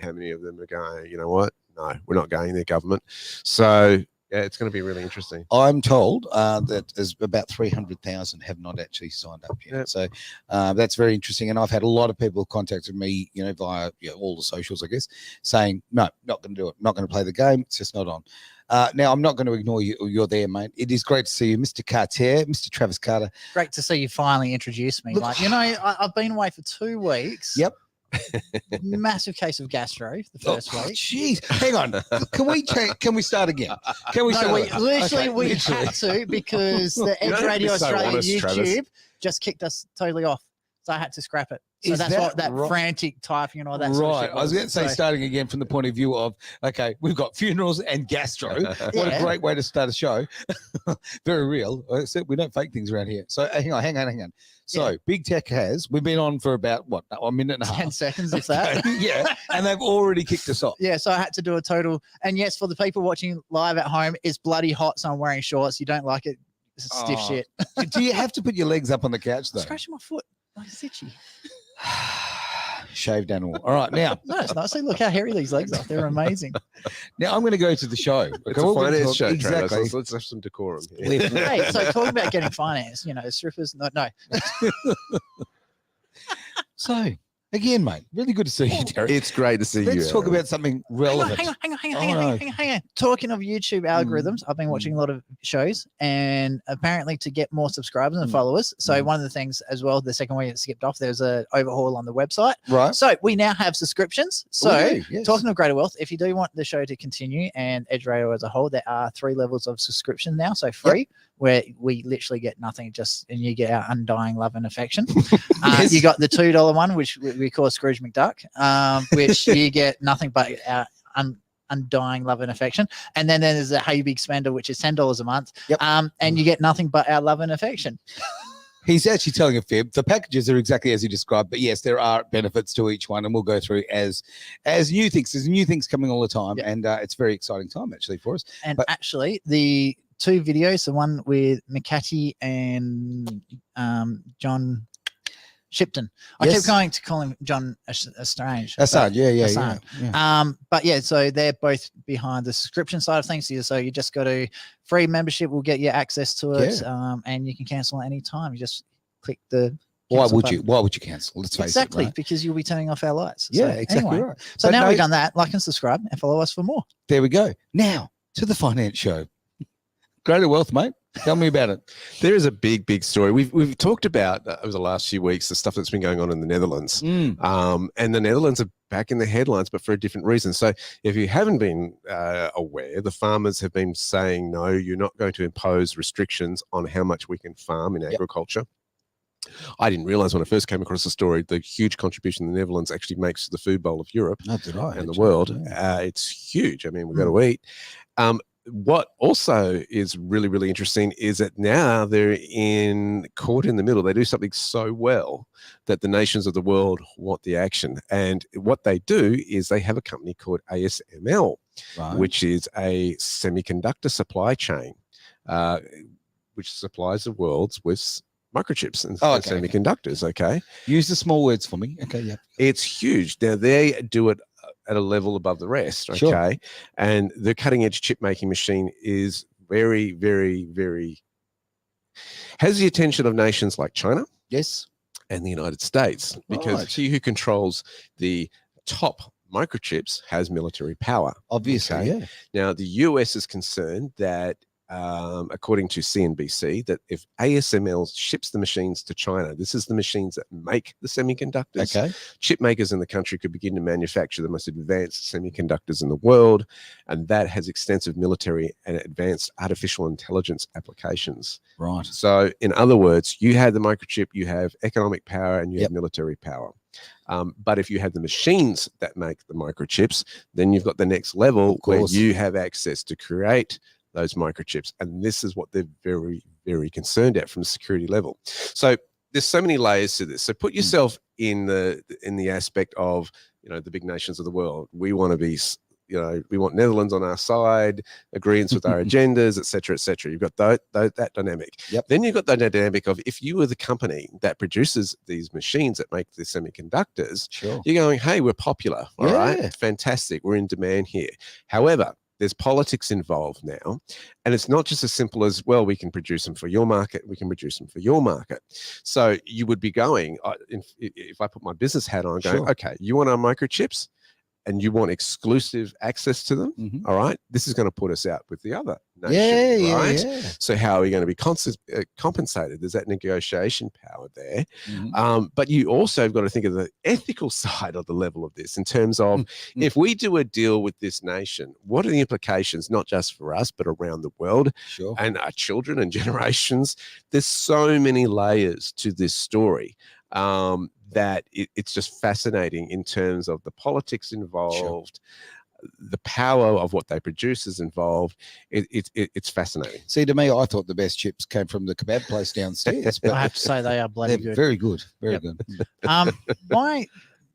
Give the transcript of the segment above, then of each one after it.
how many of them are going, you know what? No, we're not going there, government. So yeah, it's going to be really interesting. I'm told that there's about 300,000 have not actually signed up yet. Yep. So that's very interesting. And I've had a lot of people contacted me, via all the socials, I guess, saying, no, not going to do it. Not going to play the game. It's just not on. Now, I'm not going to ignore you. You're there, mate. It is great to see you, Mr. Carter, Mr. Travis Carter. Great to see you finally introduce me. Look, I've been away for 2 weeks. Yep. Massive case of gastro the first week. Jeez, hang on. Can we start again? Can we? No, start we had to because the Edge Radio Australia honest, YouTube Travis. just kicked us totally off. So I had to scrap it. So Is that's what that right? frantic typing and all that Right. sort of shit I was going to say, So- starting again from the point of view of, okay, we've got funerals and gastro. What a Yeah. great way to start a show. Very real. Except we don't fake things around here. So hang on. So Yeah. Big Tech we've been on for about, a minute and a half. 10 seconds, if that. Yeah. And they've already kicked us off. Yeah, so I had to do a total. And yes, for the people watching live at home, it's bloody hot, so I'm wearing shorts. You don't like it, it's stiff Oh. shit. Do you have to put your legs up on the couch, I'm though? scratching my foot. Like it's itchy. Shaved animal. All right. Now, No, it's not. See, look how hairy these legs are. They're amazing. I'm going to go to the show. It's Okay, a we're gonna finance talk- show, Travis. Exactly. Let's have some decorum here. Hey, so talking about getting finance, strippers. No. So, again, mate, really good to see you, Derek. It's great to see you. Let's talk about something relevant. Hang Oh, no. on. Talking of YouTube algorithms, I've been watching a lot of shows, and apparently to get more subscribers and followers. So one of the things as well, the second week it skipped off, there's a overhaul on the website. Right. So we now have subscriptions. So We do, yes. talking of greater wealth, if you do want the show to continue and Edge Radio as a whole, there are 3 levels of subscription now. So free, where we literally get nothing, and you get our undying love and affection. Yes. You got the $2 one, which we call Scrooge McDuck, which you get nothing but our undying love and affection. And then there's a Hey Big Spender, which is $10 a month. Yep. And you get nothing but our love and affection. He's actually telling a fib. The packages are exactly as he described, but yes, there are benefits to each one, and we'll go through as new things. There's new things coming all the time, Yep. and it's a very exciting time actually for us. And But- actually, the 2 videos, the one with McCarthy and John Shipton. I Yes. keep going to call him John Strange. Assad, yeah. Hassan. But yeah, so they're both behind the subscription side of things. So you just got to free membership will get you access to it, and you can cancel at any time. You just click the. Why cancel would button. you? Why would you cancel? Let's face Exactly, it. Right? because you'll be turning off our lights. Yeah, So exactly anyway, right. So But now no- we've done that. Like and subscribe and follow us for more. There we go. Now to the finance show. Greater wealth, mate. Tell me about it. There is a big story. We've talked about over the last few weeks the stuff that's been going on in the Netherlands, and the Netherlands are back in the headlines, but for a different reason. So, if you haven't been aware, the farmers have been saying, "No, you're not going to impose restrictions on how much we can farm in agriculture." I didn't realize when I first came across the story the huge contribution the Netherlands actually makes to the food bowl of Europe Not did I, and the actually. world. Yeah. It's huge. I mean, we've got to eat. What also is really interesting is that now they're caught in the middle. They do something so well that the nations of the world want the action. And what they do is they have a company called ASML, Right. which is a semiconductor supply chain, which supplies the world with microchips and Oh, okay, semiconductors. Okay. Use the small words for me. Okay, yeah. It's huge. Now they do it at a level above the rest. Okay. Sure. And the cutting edge chip making machine is very has the attention of nations like China Yes. and the United States, because Right. he who controls the top microchips has military power. Obviously, Okay. yeah. Now, the US is concerned that, according to CNBC, that if ASML ships the machines to China, this is the machines that make the semiconductors. Okay. Chip makers in the country could begin to manufacture the most advanced semiconductors in the world, and that has extensive military and advanced artificial intelligence applications. Right. So, in other words, you have the microchip, you have economic power, and you have military power. But if you have the machines that make the microchips, then you've got the next level where you have access to create those microchips. And this is what they're very concerned at from a security level. So there's so many layers to this. So put yourself in the aspect of, the big nations of the world. We want to be we want Netherlands on our side, agreements with our agendas, et cetera, et cetera. You've got that dynamic. Yep. Then you've got the dynamic of if you were the company that produces these machines that make the semiconductors, Sure. you're going, hey, we're popular. All right, fantastic. We're in demand here. However, there's politics involved now. And it's not just as simple as, well, we can produce them for your market, we can produce them for your market. So you would be going, if I put my business hat on, going, okay, you want our microchips and you want exclusive access to them, all right, this is going to put us out with the other nation, right? Yeah. So how are we going to be compensated? There's that negotiation power there. But you also have got to think of the ethical side of the level of this in terms of if we do a deal with this nation, what are the implications, not just for us, but around the world and our children and generations? There's so many layers to this story. That it's just fascinating in terms of the politics involved, the power of what they produce is involved. It's fascinating. See, to me, I thought the best chips came from the kebab place downstairs. But I have to say they are bloody they're good. very good, very good.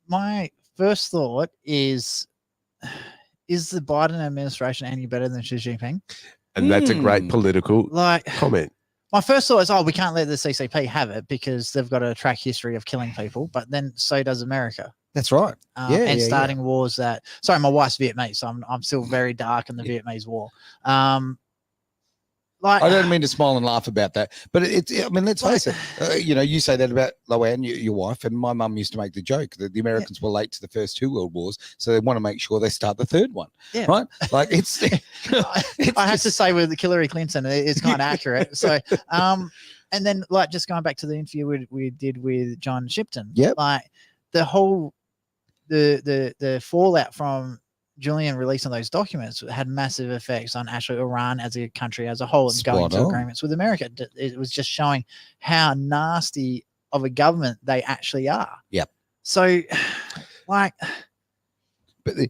My first thought is the Biden administration any better than Xi Jinping? And that's a great political comment. My first thought is, we can't let the CCP have it because they've got a track history of killing people, but then so does America. That's right. Starting wars that. Sorry, my wife's Vietnamese, so I'm still very dark in the Vietnamese War. I don't mean to smile and laugh about that, but I mean, let's face it. You say that about Loanne, your wife, and my mum used to make the joke that the Americans were late to the first 2 world wars, so they want to make sure they start the third one. Yeah. Right? Like it's. I have to say with Hillary Clinton, it's kind of accurate. So, and then just going back to the interview we did with John Shipton. Yeah. Like the whole the fallout from Julian releasing those documents had massive effects on actually Iran as a country as a whole and going to agreements with America. It was just showing how nasty of a government they actually are. Yep. So, but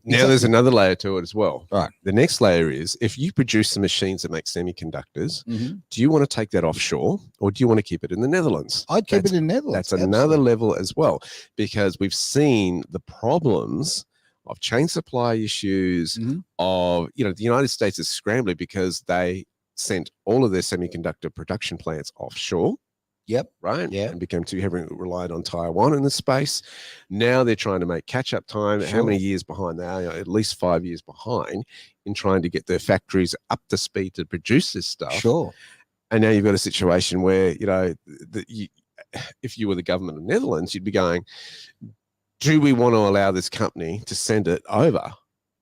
now there's another layer to it as well. Right. The next layer is if you produce the machines that make semiconductors, do you want to take that offshore or do you want to keep it in the Netherlands? I'd keep it in the Netherlands. That's another level as well, because we've seen the problems of chain supply issues, of, the United States is scrambling because they sent all of their semiconductor production plants offshore. Yep. Right. Yeah. And became too heavily reliant on Taiwan in this space. Now they're trying to make catch-up time. How many years behind they are? At least 5 years behind in trying to get their factories up to speed to produce this stuff. Sure. And now you've got a situation where, if you were the government of the Netherlands, you'd be going, do we want to allow this company to send it over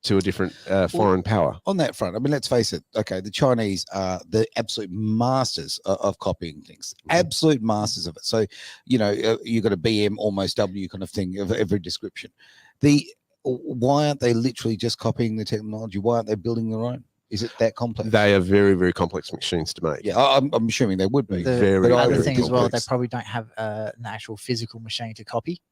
to a different foreign power? On that front, I mean, let's face it. Okay, the Chinese are the absolute masters of copying things, absolute masters of it. So, you've got a BM almost W kind of thing of every description. Why aren't they literally just copying the technology? Why aren't they building their own? Is it that complex? They are very, very complex machines to make. Yeah, I'm assuming they would be. The other thing as well, they probably don't have an actual physical machine to copy.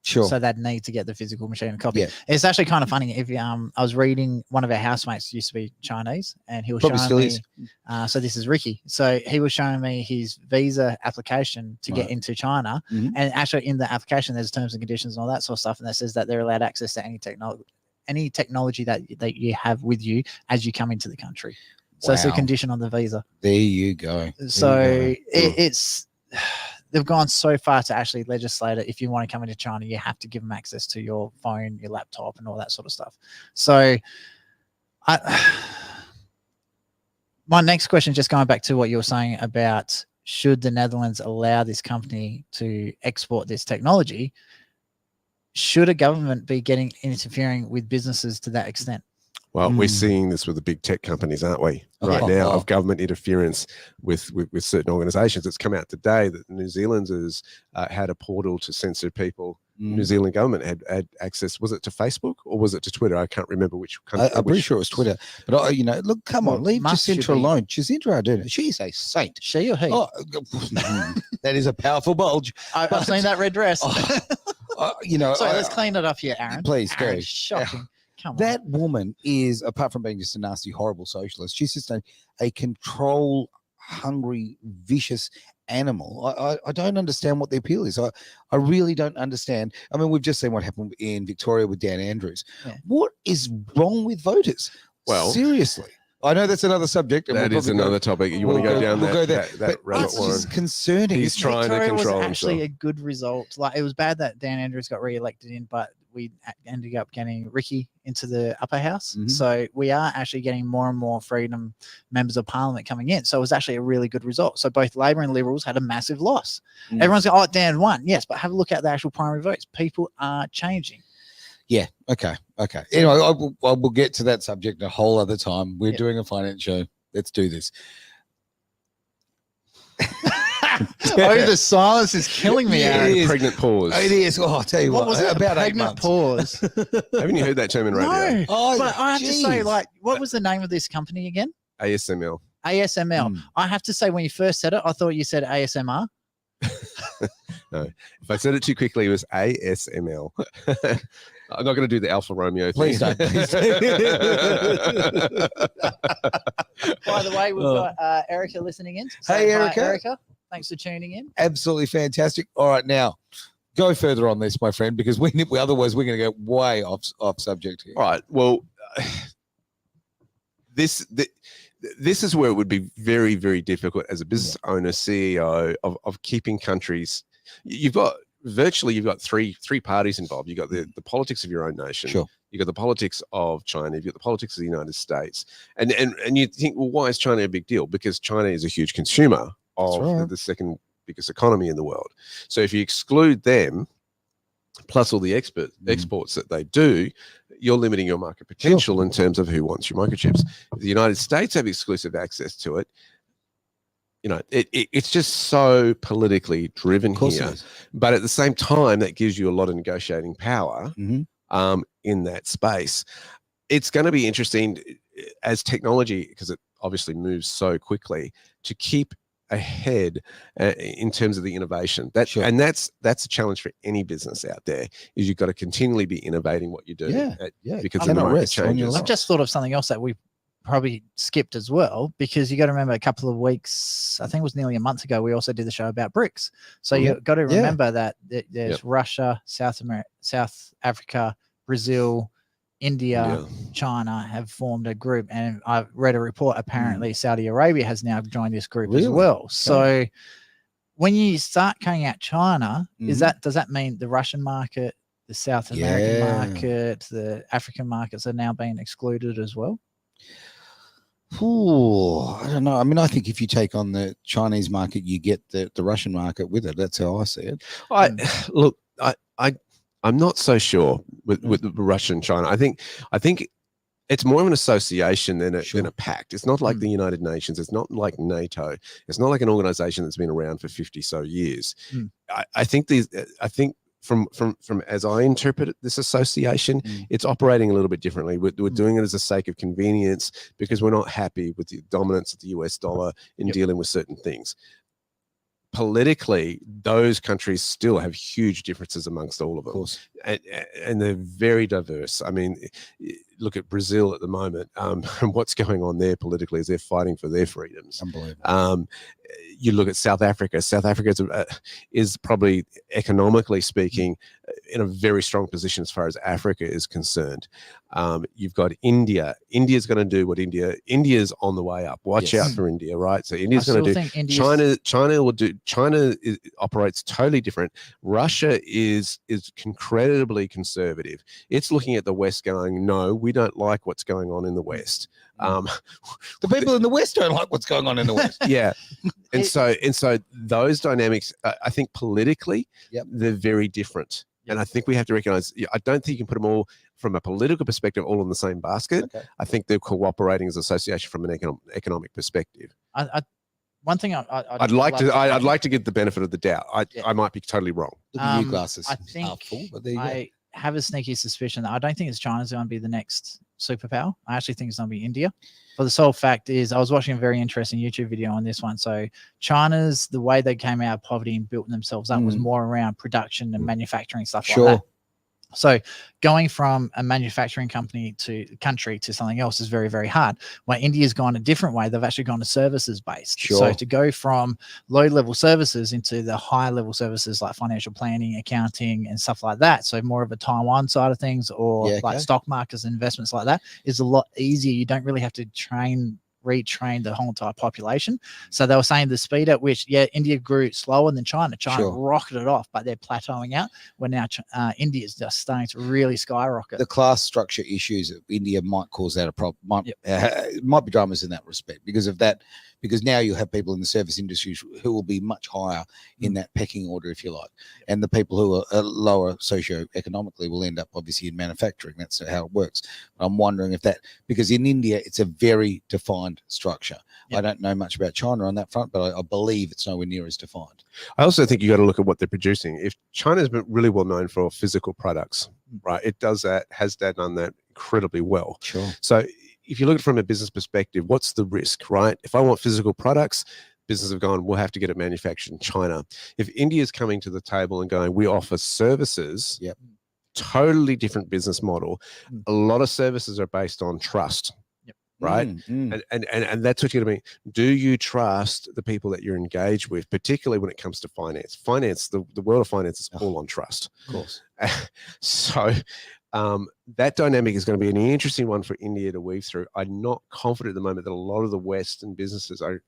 Sure. So they'd need to get the physical machine and copy. Yeah. It's actually kind of funny. If I was reading, one of our housemates used to be Chinese, and he was probably showing still me. Is. So this is Ricky. So he was showing me his visa application to get into China, and actually in the application there's terms and conditions and all that sort of stuff, and that says that they're allowed access to any technology that you have with you as you come into the country. So it's a condition on the visa. There you go. It's. They've gone so far to actually legislate it. If you want to come into China, you have to give them access to your phone, your laptop, and all that sort of stuff. So my next question, just going back to what you were saying about should the Netherlands allow this company to export this technology, should a government be interfering with businesses to that extent? Well, we're seeing this with the big tech companies, aren't we? Right now, of government interference with certain organisations. It's come out today that New Zealanders had a portal to censor people. New Zealand government had access. Was it to Facebook or was it to Twitter? I can't remember which country. I'm pretty sure it was Twitter. But look, come on, leave Jacinta alone. Jacinta Ardern, she's a saint. She or he? Oh, that is a powerful bulge. I've seen that red dress. Sorry, let's clean it up here, Aaron. Please, Aaron, shocking. Come on. That woman is, apart from being just a nasty, horrible socialist, she's just a control hungry, vicious animal. I don't understand what the appeal is. I really don't understand. I mean, we've just seen what happened in Victoria with Dan Andrews. Yeah. What is wrong with voters? Well, seriously. I know that's another subject. And that is another topic. You want to go down that rabbit it's warren? just concerning. He's trying to Victoria control was actually himself. a good result. Like, it was bad that Dan Andrews got re-elected in, but we ended up getting Ricky into the upper house. Mhm. So we are actually getting more and more Freedom members of Parliament coming in. So it was actually a really good result. So both Labor and Liberals had a massive loss. Mm. Everyone's going, oh, Dan won. Yes, but have a look at the actual primary votes. People are changing. Yeah. Okay. Anyway, I will get to that subject a whole other time. We're doing a finance show. Let's do this. Oh, the silence is killing me, Yeah, Aaron. it is. Pregnant pause. It is. Oh, I'll tell you what. Was it? About 8 Pregnant months. pause. Haven't you heard that term in radio? No. Oh, But I have to say, geez. like, what was the name of this company again? ASML. ASML. Mm. I have to say, when you first said it, I thought you said ASMR. No, if I said it too quickly, it was ASML. I'm not going to do the Alpha Romeo thing. Please don't. Please don't. By the way, we've Oh. got Erica listening in. Hey, hi, Erica. Erica. Thanks for tuning in. Absolutely fantastic. All right, now go further on this, my friend, because we otherwise we're going to go way off subject here. All right. Well, this is where it would be very, very difficult as a business owner, CEO of keeping countries. You've got three parties involved. You've got the politics of your own nation. Sure. You've got the politics of China. You've got the politics of the United States. And you think, well, why is China a big deal? Because China is a huge consumer of right. the second biggest economy in the world. So if you exclude them, plus all the exports that they do, you're limiting your market potential in terms of who wants your microchips. If the United States have exclusive access to it, you know, it's just so politically driven Of course here. it is. But at the same time, that gives you a lot of negotiating power Mhm. in that space. It's going to be interesting as technology, because it obviously moves so quickly, to keep ahead in terms of the innovation. Sure. And that's a challenge for any business out there, is you've got to continually be innovating what you do. Yeah. Because Cannot of the market rest on your changes. laurels. I've just thought of something else that we probably skipped as well, because you got to remember a couple of weeks, I think it was nearly a month ago, we also did the show about BRICS. So you got to remember that there's Russia, South Africa, Brazil, India, China have formed a group, and I've read a report. Apparently, Saudi Arabia has now joined this group as well. Okay. So, when you start coming at China, does that mean the Russian market, the South American market, the African markets are now being excluded as well? Ooh, I don't know. I mean, I think if you take on the Chinese market, you get the Russian market with it. That's how I see it. I'm not so sure with the Russia and China. I think it's more of an association than a pact. It's not like the United Nations. It's not like NATO. It's not like an organization that's been around for 50 so years. I think from as I interpret it, this association, it's operating a little bit differently. We're doing it as a sake of convenience because we're not happy with the dominance of the US dollar in dealing with certain things. Politically, those countries still have huge differences amongst all of them. Of course. And they're very diverse. I mean, look at Brazil at the moment, and what's going on there politically is they're fighting for their freedoms. Unbelievable. You look at South Africa. South Africa is probably, economically speaking, in a very strong position as far as Africa is concerned. You've got India. India's going to do what India's on the way up. Watch out for India, right? So India's going to do. China will do. China operates totally different. Russia is incredibly conservative. It's looking at the West going, no, we don't like what's going on in the West. The people in the West don't like what's going on in the West. Yeah. And so those dynamics, I think politically, they're very different. And I think we have to recognize, I don't think you can put them all from a political perspective, all in the same basket. Okay. I think they're cooperating as an association from an economic perspective. One thing I'd like to give the benefit of the doubt. I might be totally wrong. The new glasses. I think full, but there you I have a sneaky suspicion that I don't think China's going to be the next superpower. I actually think it's going to be India. For the sole fact is, I was watching a very interesting YouTube video on this one. So China's, the way they came out of poverty and built themselves up was more around production and manufacturing stuff like that. So going from a manufacturing country to something else is very, very hard. While India's gone a different way, they've actually gone to services based. Sure. So to go from low level services into the high level services like financial planning, accounting, and stuff like that. So more of a Taiwan side of things, or like stock markets and investments like that, is a lot easier. You don't really have to retrain the whole entire population. So they were saying the speed at which, India grew slower than China. China rocketed off, but they're plateauing out. Where now India is just starting to really skyrocket. The class structure issues of India might cause that a problem. Might be dramas in that respect because of that. Because now you have people in the service industry who will be much higher in that pecking order, if you like, and the people who are lower socio-economically will end up obviously in manufacturing. That's how it works. I'm wondering if that, because in India it's a very defined structure. I don't know much about China on that front, but I believe it's nowhere near as defined. I also think you got to look at what they're producing. If China's been really well known for physical products, right? It does that, has done that incredibly well. Sure. So if you look at it from a business perspective, what's the risk, right? If I want physical products, businesses have gone, we'll have to get it manufactured in China. If India is coming to the table and going, we offer services, totally different business model. A lot of services are based on trust. Right. And that's what you're going to be. Do you trust the people that you're engaged with, particularly when it comes to finance? The world of finance is all on trust. Of course. So that dynamic is going to be an interesting one for India to weave through. I'm not confident at the moment that a lot of the Western businesses are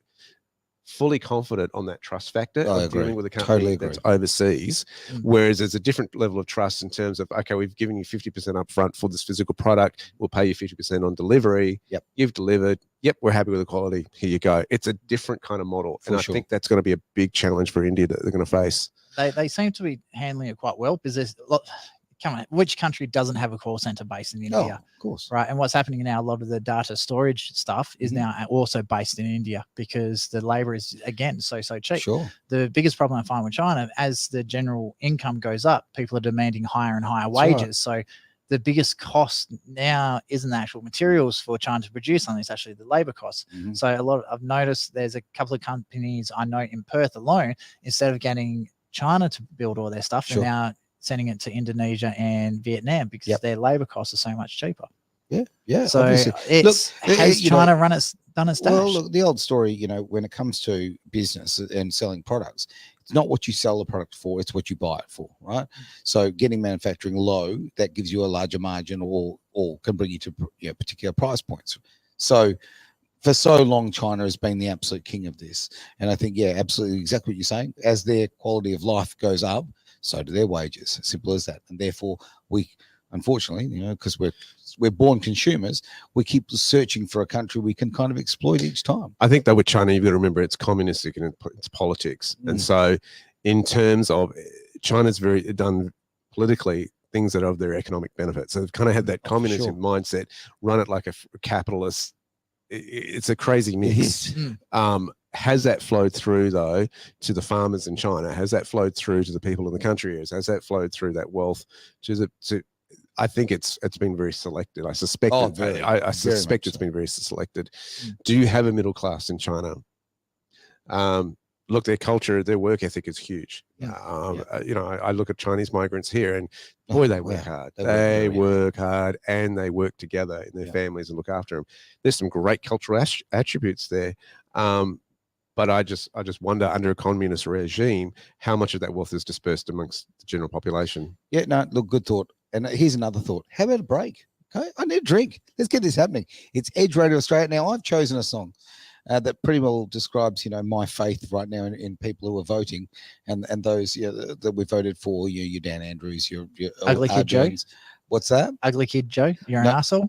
fully confident on that trust factor of dealing with a company that's overseas, whereas there's a different level of trust in terms of, okay, we've given you 50% upfront for this physical product, we'll pay you 50% on delivery. You've delivered, we're happy with the quality, here you go. It's a different kind of model, and I think that's going to be a big challenge for India that they're going to face. They seem to be handling it quite well, because there's a lot. Come on, which country doesn't have a call center based in India? Of course. Right. And what's happening now, a lot of the data storage stuff is now also based in India, because the labor is, again, so cheap. Sure. The biggest problem I find with China, as the general income goes up, people are demanding higher and higher wages. Right. So the biggest cost now isn't the actual materials for China to produce something, it's actually the labor costs. So I've noticed there's a couple of companies I know in Perth alone, instead of getting China to build all their stuff, they're now sending it to Indonesia and Vietnam, because their labor costs are so much cheaper. So has China done its dash? Well, look, the old story, when it comes to business and selling products, it's not what you sell the product for, it's what you buy it for, right? So getting manufacturing low, that gives you a larger margin, or can bring you to particular price points. So for so long, China has been the absolute king of this. And I think, absolutely exactly what you're saying. As their quality of life goes up, so do their wages. Simple as that. And therefore, we, unfortunately, because we're born consumers, we keep searching for a country we can kind of exploit each time. I think that with China, you've got to remember it's communistic and it's politics. And so in terms of China's done politically things that are of their economic benefit. So they've kind of had that communism mindset, run it like a capitalist. It's a crazy mix. Has that flowed through, though, to the farmers in China? Has that flowed through to the people in the country areas? Has that flowed through that wealth I think it's been very selected. I suspect I suspect it's been very selected. Do you have a middle class in China? Look, their culture, their work ethic is huge. I look at Chinese migrants here, and boy, they work hard. They work hard, and they work together in their families and look after them. There's some great cultural attributes there. But I just wonder, under a communist regime, how much of that wealth is dispersed amongst the general population. Look, good thought. And here's another thought. How about a break? Okay, I need a drink. Let's get this happening. It's Edge Radio Australia. Now, I've chosen a song that pretty well describes, my faith right now in people who are voting, and those that we voted for. Your Dan Andrews, your Ugly Kid Joe. What's that? Ugly Kid Joe. You're an arsehole.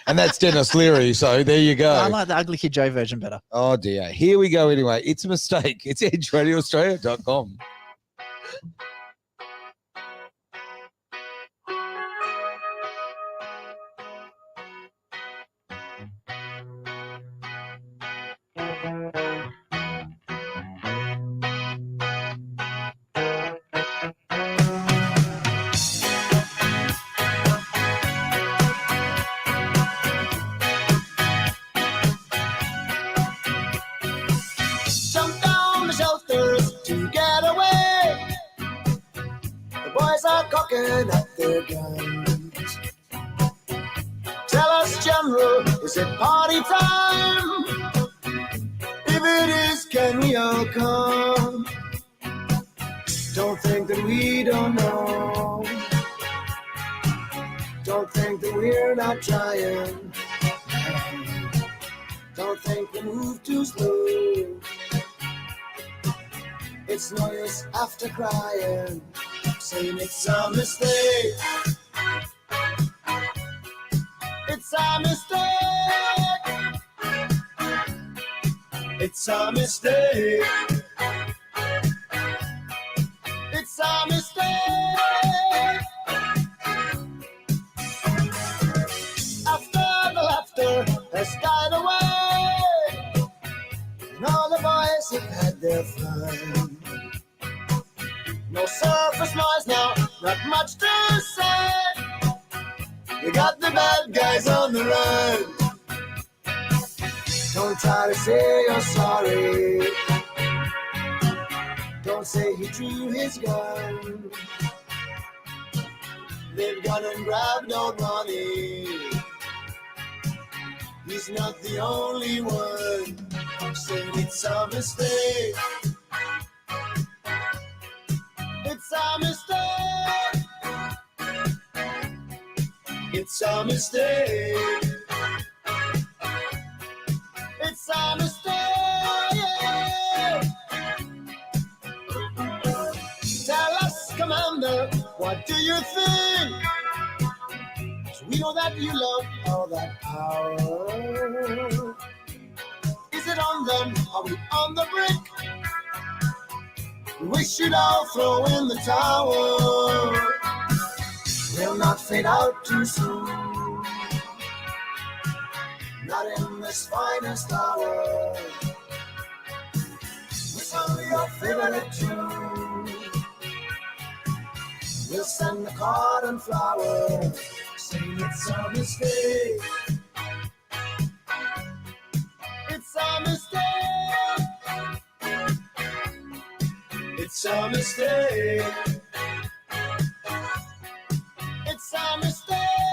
And that's Dennis Leary. So there you go. I like the Ugly Kid Joe version better. Oh dear. Here we go. Anyway, it's a mistake. It's edgeradioaustralia.com. cocking up their guns. Tell us, General, is it party time? If it is, can we all come? Don't think that we don't know. Don't think that we're not trying. Don't think we move too slow. It's no use after crying, saying it's a mistake. It's a mistake. It's a mistake. It's a mistake. After the laughter has died away, and all the boys have had their fun. No surface noise now, not much to say. We got the bad guys on the run. Don't try to say you're sorry. Don't say he drew his gun. They've gone and grabbed old money. He's not the only one. Saying it's a mistake. It's a mistake. It's a mistake. It's a mistake. Tell us, Commander, what do you think? We know that you love all that power. Is it on them? Are we on the brink? We should all throw in the towel. We'll not fade out too soon. Not in this finest hour. We sung your favorite tune. We'll send the card and flower. Saying it's a mistake. It's a mistake. It's a mistake. It's a mistake.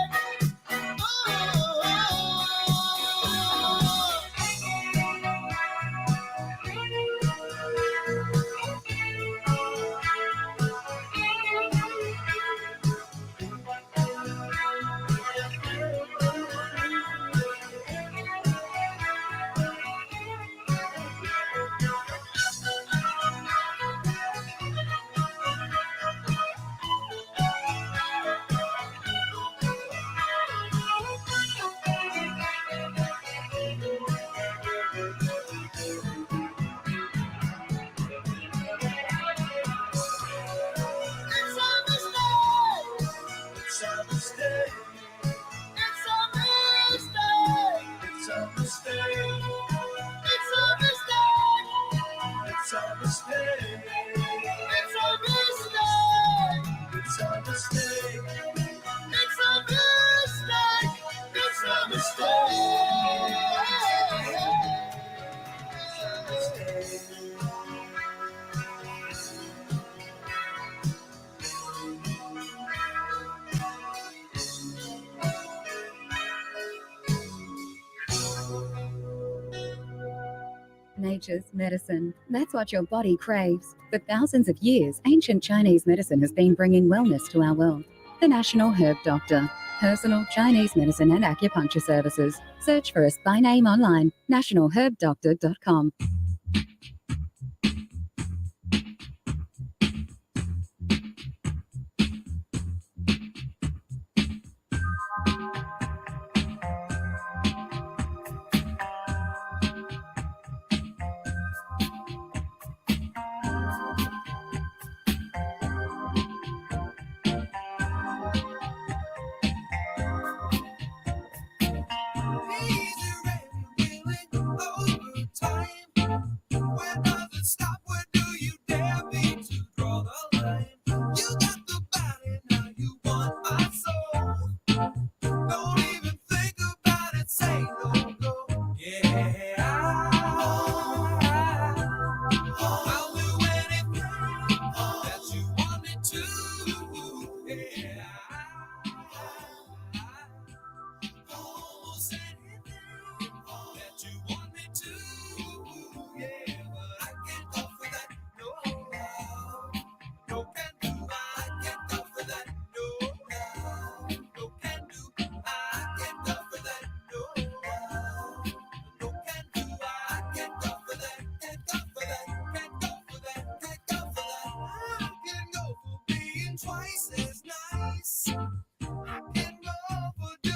Nature's medicine. That's what your body craves. For thousands of years, ancient Chinese medicine has been bringing wellness to our world. The National Herb Doctor. Personal Chinese medicine and acupuncture services. Search for us by name online, nationalherbdoctor.com.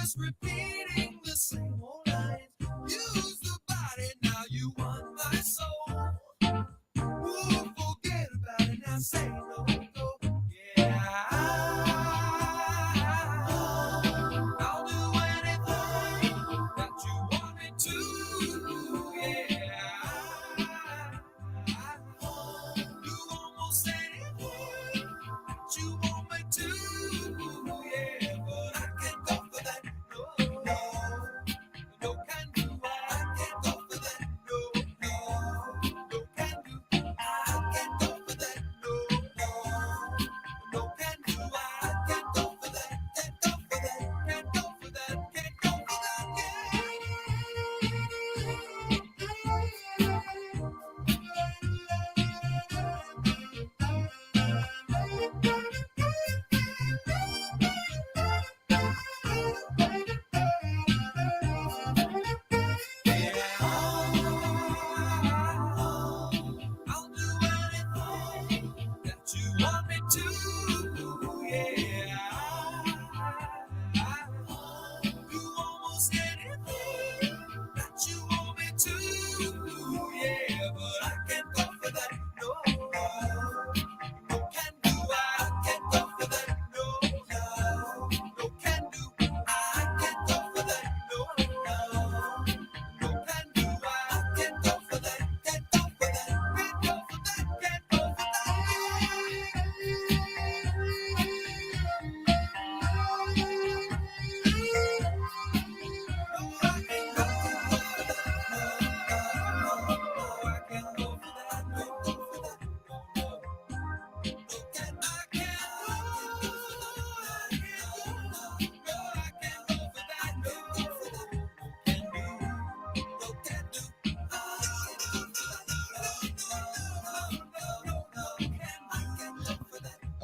just repeating the same old lines. Use the body, now you want my soul. Ooh, forget about it, now say no, no. Yeah, I'll do anything that you want me to. Yeah, do almost anything that you want me to. Yeah, but I can't go for that. No, no, no can do. I can't go for that. No, no, no can do. I can't go for that. No, no, no can do. I can't go for that. Can't go for that. Can't go for that. Can't go for I'll do anything that you want me to. Yeah, do almost anything that you want me to. Yeah, but I can't go for that. No, no, no can do. I can't go for that. No, no, no can do. I can't go for that. No, no, no can do. I can't go for that. Can't go for that. Can't go for that. Can't go for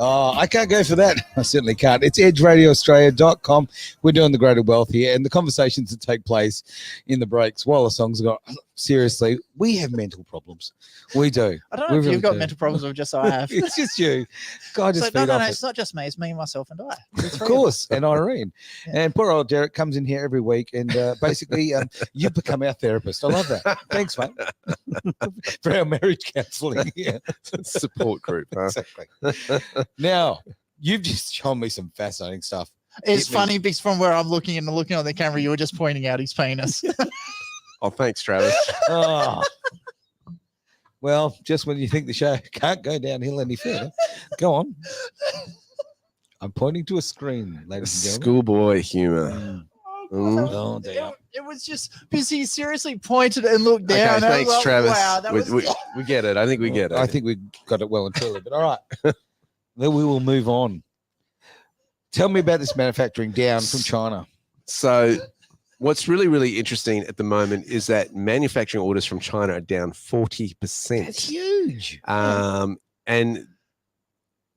Oh, I can't go for that. I certainly can't. It's edgeradioaustralia.com. We're doing the greater wealth here, and the conversations that take place in the breaks while the songs go. Seriously, we have mental problems. We do. I don't know We if really you've got do. mental problems or just I have. It's just you. God, just So, feed no, off it. it's not just me. It's me, myself, and I. Of course, and Irene. Yeah. And poor old Derek comes in here every week, and basically you've become our therapist. I love that. Thanks, mate, for our marriage counselling. Yeah, Support group. Huh? exactly. Now, you've just shown me some fascinating stuff. It's Hit me. funny because from where I'm looking and looking on the camera, you were just pointing out his penis. Oh, thanks, Travis. Oh. Well, just when you think the show can't go downhill any further, go on. I'm pointing to a screen, ladies and gentlemen. Schoolboy humor. Oh, dear. It was just because he seriously pointed and looked Okay, down. and I was thanks, like, Travis. Wow, that was we get it. I think we get it. I think we got it well and truly, but all right. Then we will move on. Tell me about this manufacturing down from China. So what's really, really interesting at the moment is that manufacturing orders from China are down 40%. That's huge. And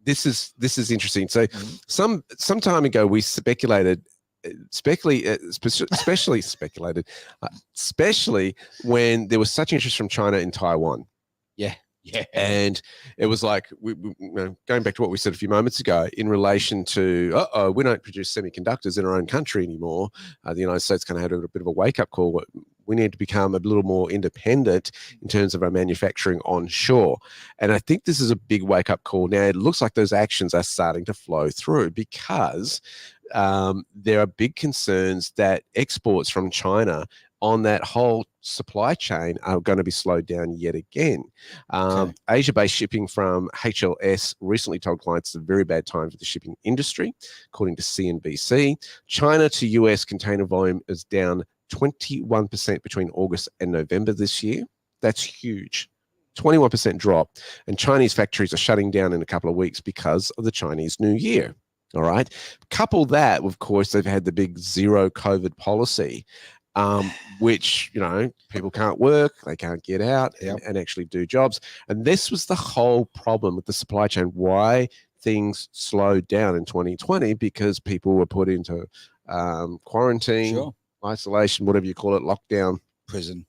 this is interesting. So some time ago we speculated, especially when there was such interest from China in Taiwan. Yeah. And it was like, going back to what we said a few moments ago, in relation to, we don't produce semiconductors in our own country anymore. The United States kind of had a bit of a wake-up call. We need to become a little more independent in terms of our manufacturing onshore. And I think this is a big wake-up call. Now, it looks like those actions are starting to flow through because there are big concerns that exports from China on that whole supply chain are going to be slowed down yet again. Asia-based shipping from HLS recently told clients it's a very bad time for the shipping industry, according to CNBC. China to US container volume is down 21% between August and November this year. That's huge. 21% drop. And Chinese factories are shutting down in a couple of weeks because of the Chinese New Year. All right. Couple that, of course, they've had the big zero COVID policy, which, people can't work, they can't get out and actually do jobs. And this was the whole problem with the supply chain, why things slowed down in 2020, because people were put into quarantine, isolation, whatever you call it, lockdown, Prison.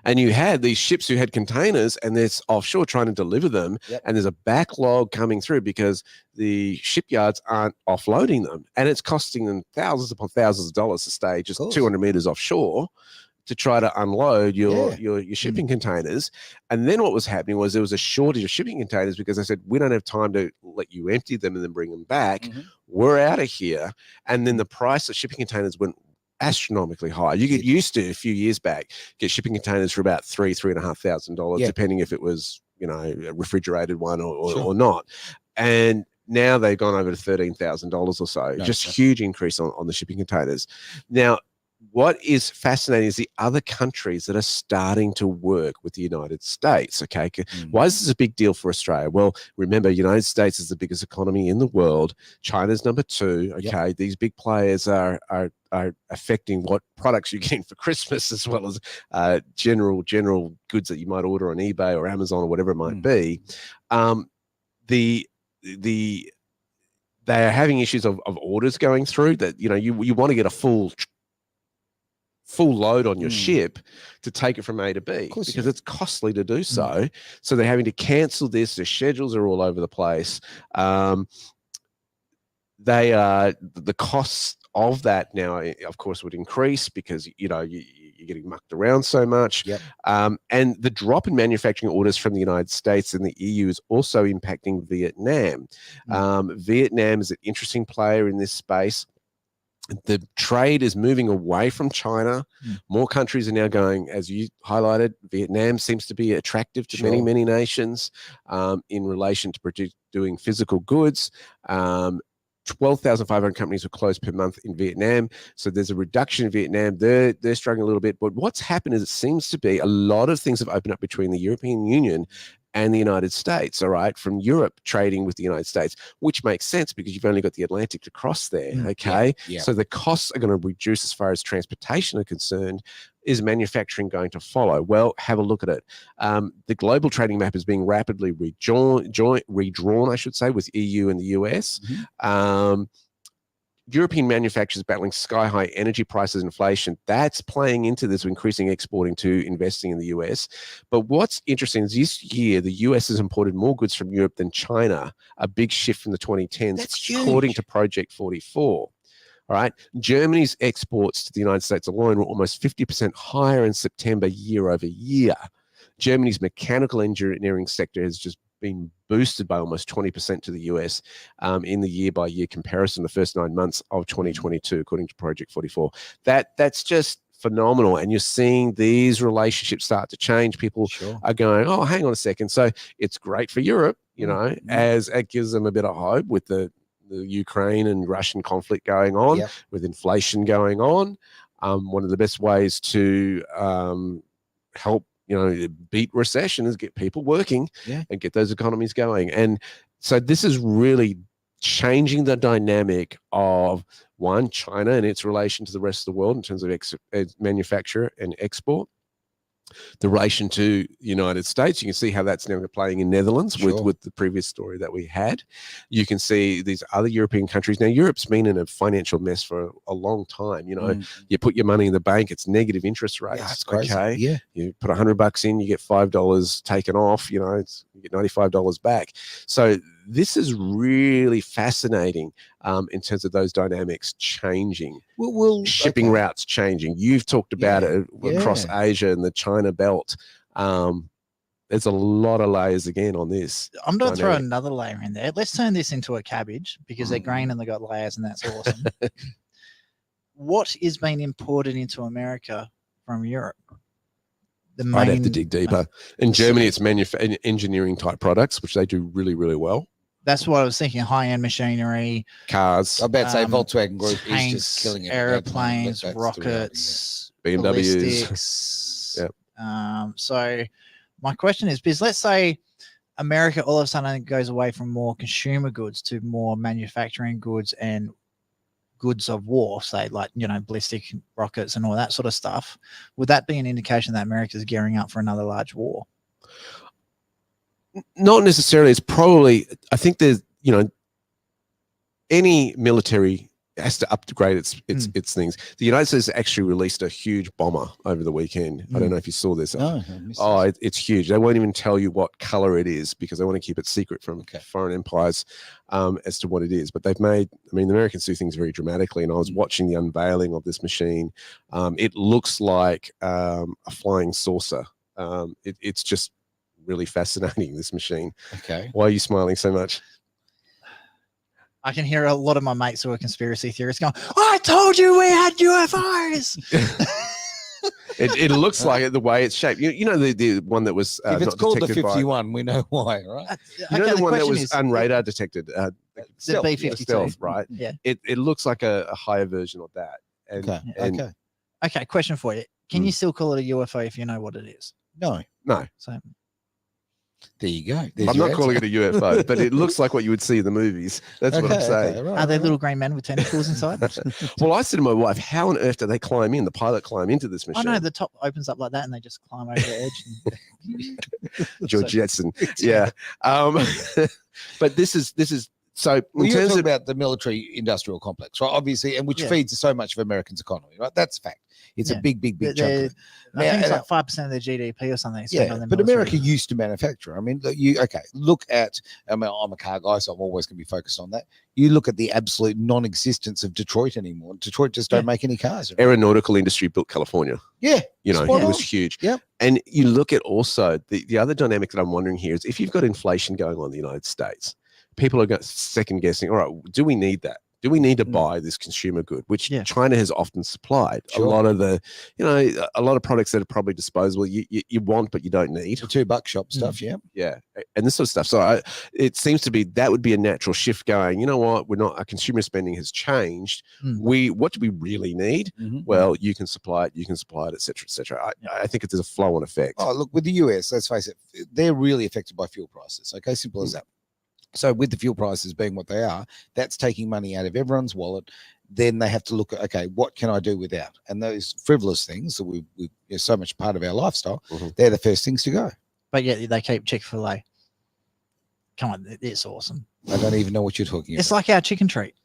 And you had these ships who had containers and they're offshore trying to deliver them. Yep. And there's a backlog coming through because the shipyards aren't offloading them. And it's costing them thousands upon thousands of dollars to stay just 200 meters offshore to try to unload your shipping containers. And then what was happening was there was a shortage of shipping containers because they said, we don't have time to let you empty them and then bring them back. We're out of here. And then the price of shipping containers went astronomically high. You get used to a few years back, get shipping containers for about $3,500, depending if it was, you know, a refrigerated one or not. And now they've gone over to $13,000 or so. Just huge increase on the shipping containers. Now, what is fascinating is the other countries that are starting to work with the United States. Okay, why is this a big deal for Australia? Well, remember, United States is the biggest economy in the world. China's number 2. Okay, these big players are affecting what products you're getting for Christmas, as well as general goods that you might order on eBay or Amazon or whatever it might be. They are having issues of orders going through that. You know, you want to get a full load on your ship to take it from A to B because it's costly to do so. So they're having to cancel this. Their schedules are all over the place. They are the costs of that now, of course, would increase because, you know, you're getting mucked around so much. And the drop in manufacturing orders from the United States and the EU is also impacting Vietnam. Vietnam is an interesting player in this space. The trade is moving away from China. More countries are now going, as you highlighted, Vietnam seems to be attractive to many, many nations in relation to doing physical goods. 12,500 companies were closed per month in Vietnam. So there's a reduction in Vietnam. They're struggling a little bit. But what's happened is it seems to be a lot of things have opened up between the European Union and the United States, all right, from Europe trading with the United States, which makes sense because you've only got the Atlantic to cross there, okay? So the costs are going to reduce as far as transportation are concerned. Is manufacturing going to follow? Well, have a look at it. The global trading map is being rapidly redrawn, I should say, with EU and the US. European manufacturers battling sky-high energy prices, inflation, that's playing into this, increasing exporting to investing in the US. But what's interesting is this year, the US has imported more goods from Europe than China, a big shift from the 2010s, according to Project 44. All right. Germany's exports to the United States alone were almost 50% higher in September year over year. Germany's mechanical engineering sector has just been boosted by almost 20% to the US in the year-by-year comparison, the first 9 months of 2022, according to Project 44. That's just phenomenal. And you're seeing these relationships start to change. People are going, oh, hang on a second. So it's great for Europe, you know, as it gives them a bit of hope with the Ukraine and Russian conflict going on, with inflation going on. One of the best ways to help, you know, beat recession is get people working and get those economies going. And so this is really changing the dynamic of, one, China and its relation to the rest of the world in terms of manufacture and export. The relation to the United States, you can see how that's now playing in Netherlands with the previous story that we had. You can see these other European countries. Now, Europe's been in a financial mess for a long time. You know, you put your money in the bank, it's negative interest rates. That's crazy. Okay. You put $100 in, you get $5 taken off, you know, you get $95 back. So this is really fascinating in terms of those dynamics changing. Shipping routes changing. You've talked about it across Asia and the China belt. There's a lot of layers again on this. I'm going to throw another layer in there. Let's turn this into a cabbage because they're green and they've got layers and that's awesome. What is being imported into America from Europe? I'd have to dig deeper. In Germany, it's engineering type products, which they do really, really well. That's what I was thinking. High-end machinery, cars. I bet say Volkswagen Group tanks, is just killing it. airplanes, rockets, BMWs. So my question is, because let's say America all of a sudden goes away from more consumer goods to more manufacturing goods and goods of war, say like, you know, ballistic rockets and all that sort of stuff. Would that be an indication that America is gearing up for another large war? Not necessarily. It's probably, I think there's, you know, any military has to upgrade its things. The United States actually released a huge bomber over the weekend. I don't know if you saw this. No, It's huge. They won't even tell you what color it is because they want to keep it secret from foreign empires as to what it is. But they've made, I mean, the Americans do things very dramatically. And I was watching the unveiling of this machine. It looks like a flying saucer. It's just really fascinating, this machine. Okay. Why are you smiling so much? I can hear a lot of my mates who are conspiracy theorists going, "I told you we had UFOs." It looks like it the way it's shaped. You know the one that was if it's not called the detected 51, we know why, right? You know the one that was is, unradar detected. the Stealth, B-52, Stealth, right? Yeah. It looks like a higher version of that. And, Okay. Okay, question for you. Can you still call it a UFO if you know what it is? No. So There you go. I'm not calling it a UFO, but it looks like what you would see in the movies. That's what I'm saying. Right, are there little green men with tentacles inside? Well, I said to my wife, how on earth do they climb in? The pilot climb into this Oh machine? no, the top opens up like that and they just climb over the edge. George Jetson. Yeah. But this is so Well, in you're terms talking of about the military industrial complex, right? Obviously, and which feeds so much of Americans' economy, right? That's a fact. It's a big chunk of it. I think it's like 5% of their GDP or something. Yeah, but America used to manufacture. I mean, look at, I mean, I'm a car guy, so I'm always going to be focused on that. You look at the absolute non-existence of Detroit anymore. Detroit just don't make any cars. aeronautical industry built California. Yeah. You know, spot it was on. huge. Yep. And you look at also the other dynamic that I'm wondering here is if you've got inflation going on in the United States, people are second guessing, all right, do we need that? Do we need to buy this consumer good, which China has often supplied? Sure. A lot of the, a lot of products that are probably disposable, you want, but you don't need. The $2 shop stuff, yeah. Yeah. And this sort of stuff. So it seems to be that would be a natural shift going, you know what, our consumer spending has changed. What do we really need? Well, you can supply it, et cetera, et cetera. I think there's a flow on effect. Oh, look, with the US, let's face it, they're really affected by fuel prices. Okay, simple as that. So with the fuel prices being what they are, that's taking money out of everyone's wallet. Then they have to look at, okay, what can I do without? And those frivolous things that we are so much part of our lifestyle, they're the first things to go. But yeah, they keep Chick-fil-A. Come on, it's awesome. I don't even know what you're talking about. It's like our chicken treat.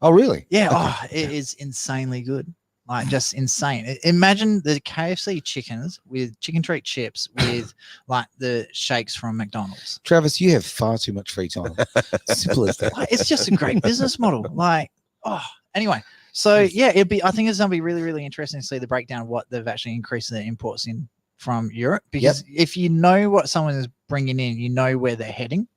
Oh, really? Yeah. Oh, it is insanely good. Like just insane. Imagine the KFC chickens with chicken treat chips with like the shakes from McDonald's. Travis, you have far too much free time. Simple as that. Like, it's just a great business model. Like, anyway. So yeah, I think it's gonna be really, really interesting to see the breakdown of what they've actually increased their imports in from Europe. Because if you know what someone is bringing in, you know where they're heading.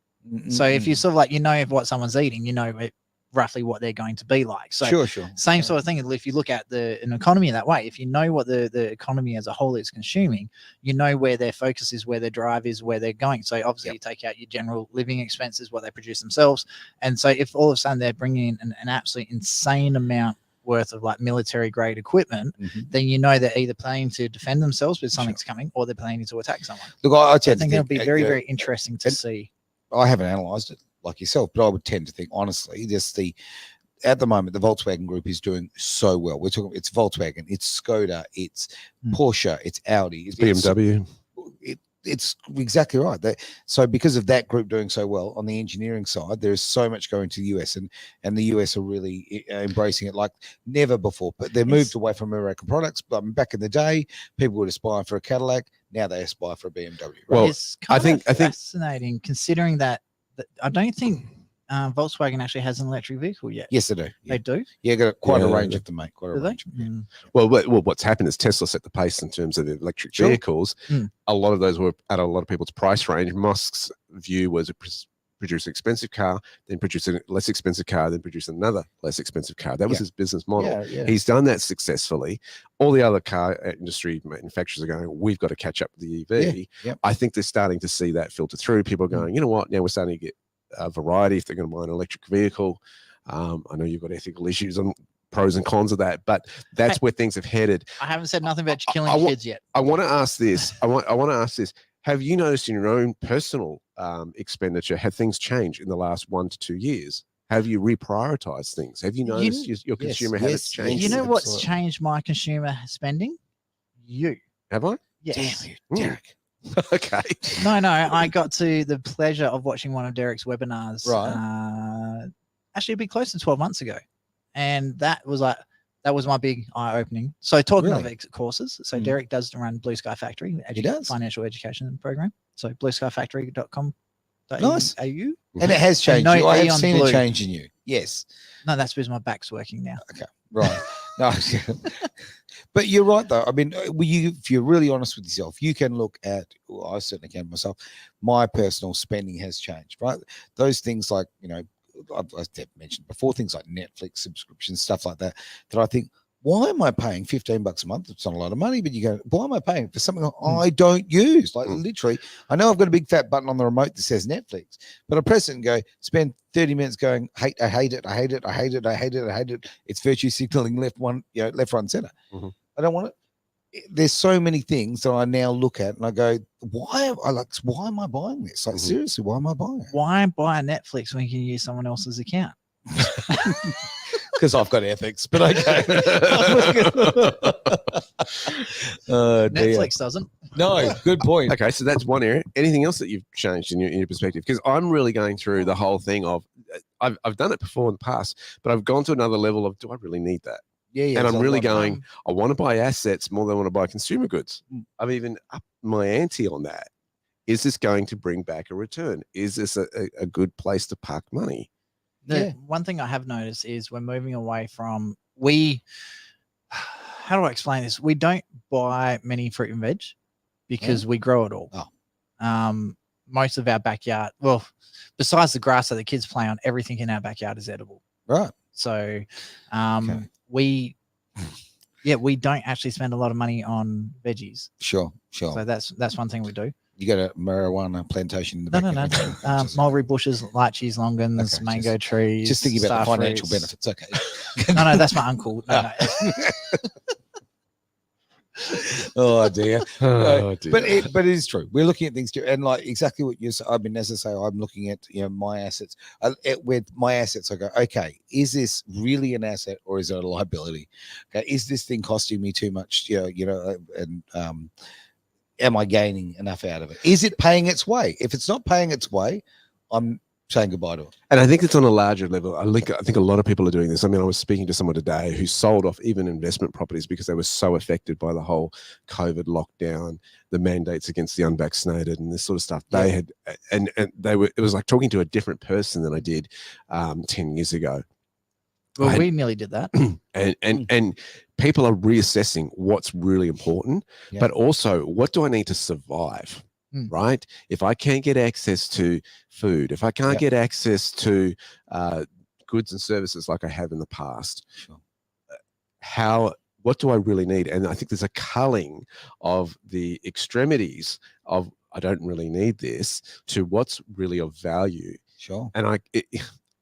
So if you sort of like, you know what someone's eating, you know roughly what they're going to be like. So sure. Same sort of thing. If you look at an economy in that way, if you know what the economy as a whole is consuming, you know where their focus is, where their drive is, where they're going. So obviously you take out your general living expenses, what they produce themselves. And so if all of a sudden they're bringing in an absolute insane amount worth of like military grade equipment, then you know they're either planning to defend themselves with something's coming or they're planning to attack someone. Look, I think it'll be very, very interesting to see. I haven't analyzed it like yourself, but I would tend to think honestly, at the moment, the Volkswagen Group is doing so well. We're talking, it's Volkswagen, it's Skoda, it's Porsche, it's Audi, it's BMW. It's exactly right. So because of that group doing so well on the engineering side, there's so much going to the US, and the US are really embracing it like never before. But they've moved away from American products. But back in the day, people would aspire for a Cadillac. Now they aspire for a BMW. Right? Well, it's kind of fascinating considering that I don't think Volkswagen actually has an electric vehicle yet. Yes, they do. Yeah. They do? Yeah, got quite a range of them, mate. Quite a range. Well, what's happened is Tesla set the pace in terms of the electric vehicles. A lot of those were at a lot of people's price range. Musk's view was produce an expensive car, then produce a less expensive car, then produce another less expensive car. That was his business model. He's done that successfully. All the other car industry manufacturers are going, we've got to catch up with the EV. I think they're starting to see that filter through. People are going, you know what, now we're starting to get a variety if they're going to buy an electric vehicle. I know you've got ethical issues on pros and cons of that, but that's where things have headed. I haven't said nothing about killing kids yet. I want to ask this. I want to ask this. Have you noticed in your own personal expenditure, have things changed in the last 1 to 2 years? Have you reprioritized things? Have you noticed your consumer habits changed? You know what's changed my consumer spending? You. Have I? Yes. Damn you, Derek. Okay. No, I got to the pleasure of watching one of Derek's webinars. Right. Actually, it'd be close to 12 months ago. And that was my big eye opening. So talking Really? of courses, so Mm. Derek does run Blue Sky Factory, He does? financial education program. So blueskyfactory.com.au. Nice. No, And it has changed no you. I E have on seen a blue. change in you. Yes. that's because my back's working now. Right. No. But you're right, though. I mean, if you're really honest with yourself, you can look at, well, I certainly can myself, my personal spending has changed, right? Those things like, I've mentioned before, things like Netflix subscriptions, stuff like that, that I think, why am I paying $15 a month? It's not a lot of money, but you go, why am I paying for something I don't use? Like literally, I know I've got a big fat button on the remote that says Netflix, but I press it and go, spend 30 minutes going, I hate it. It's virtue signaling left, right, and center. Mm-hmm. I don't want it. There's so many things that I now look at and I go, why am I buying this? Like, seriously, why am I buying it? Why buy a Netflix when you can use someone else's account? Because I've got ethics, but okay. Netflix doesn't. No, good point. Okay, so that's one area. Anything else that you've changed in your perspective? Because I'm really going through the whole thing of I've done it before in the past, but I've gone to another level of, do I really need that? Yeah. And I'm really going, I want to buy assets more than I want to buy consumer goods. I've even upped my ante on that. Is this going to bring back a return? Is this a good place to park money? One thing I have noticed is we're moving away from how do I explain this? We don't buy many fruit and veg because we grow it all. Most of our backyard, well, besides the grass that the kids play on, everything in our backyard is edible. Right. So we don't actually spend a lot of money on veggies. Sure. So that's one thing we do. You got a marijuana plantation in the No. backyard? Mulberry bushes, lychees, longans, mango trees. Just thinking about the star financial fruits. benefits. Okay. No, that's my uncle. No. Oh dear. Oh, dear. But it is true. We're looking at things too, and like exactly what you said. I mean, as I say, I'm looking at my assets. With my assets, I go, okay, is this really an asset or is it a liability? Okay, is this thing costing me too much? And am I gaining enough out of it? Is it paying its way? If it's not paying its way, I'm saying goodbye to it. And I think it's on a larger level. I think a lot of people are doing this. I mean, I was speaking to someone today who sold off even investment properties because they were so affected by the whole COVID lockdown, the mandates against the unvaccinated and this sort of stuff. They had, and it was like talking to a different person than I did 10 years ago. Well, we nearly did that. And people are reassessing what's really important, but also what do I need to survive? Right? If I can't get access to food, if I can't get access to goods and services like I have in the past, what do I really need? And I think there's a culling of the extremities of I don't really need this to what's really of value. Sure. And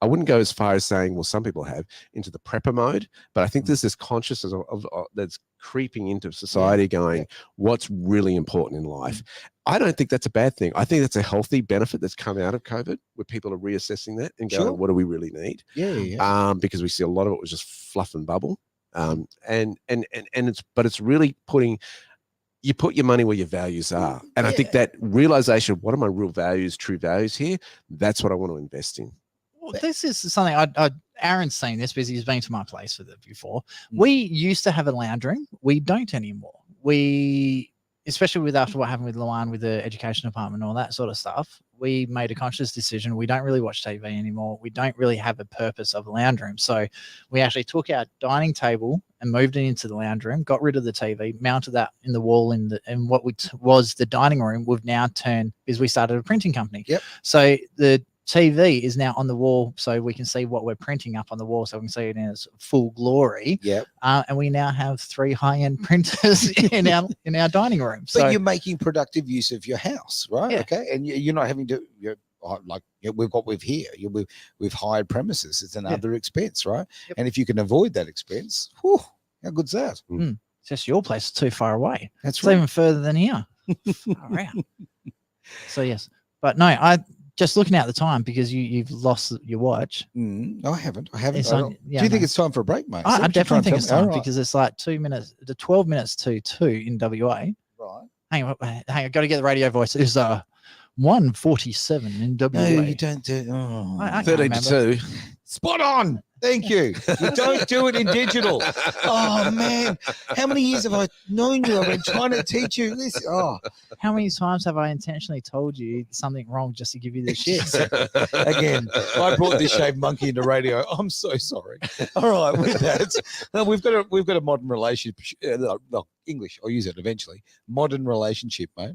I wouldn't go as far as saying, well, some people have into the prepper mode, but I think there's this consciousness of that's creeping into society going, what's really important in life? I don't think that's a bad thing. I think that's a healthy benefit that's come out of COVID where people are reassessing that and going, what do we really need? Because we see a lot of it was just fluff and bubble. And it's really you put your money where your values are. And I think that realization of what are my real values, true values here, that's what I want to invest in. Well, this is something Aaron's seen this because he's been to my place with it before. We used to have a lounge room. We don't anymore. Especially with after what happened with Luan with the education department and all that sort of stuff, we made a conscious decision. We don't really watch TV anymore. We don't really have a purpose of a lounge room. So we actually took our dining table and moved it into the lounge room, got rid of the TV, mounted that in the wall in what was the dining room. We've now turned, because we started a printing company. So the TV is now on the wall so we can see what we're printing up on the wall so we can see it in its full glory. And we now have 3 high-end printers in our dining room. But you're making productive use of your house, right? Okay. And you're not having to, we've got here. We've hired premises. It's another expense, right? And if you can avoid that expense, whew, how good's that? It's just your place is too far away. That's it's even further than here. Far out. So yes. But no, just looking at the time because you've lost your watch. No, I haven't. Do you think it's time for a break, mate? I definitely think it's time because it's like 2 minutes, 12 minutes to 2 in WA. Right. Hang on, got to get the radio voice. It was 1:47 in WA. No, you don't do. 13 to 2. Spot on. Thank you. You don't do it in digital. Oh, man. How many years have I known you? I've been trying to teach you this. Oh, How many times have I intentionally told you something wrong just to give you the shit? again, I brought this shaved monkey into radio. I'm so sorry. All right, with that, we've got a modern relationship. No, English. I'll use it eventually. Modern relationship, mate.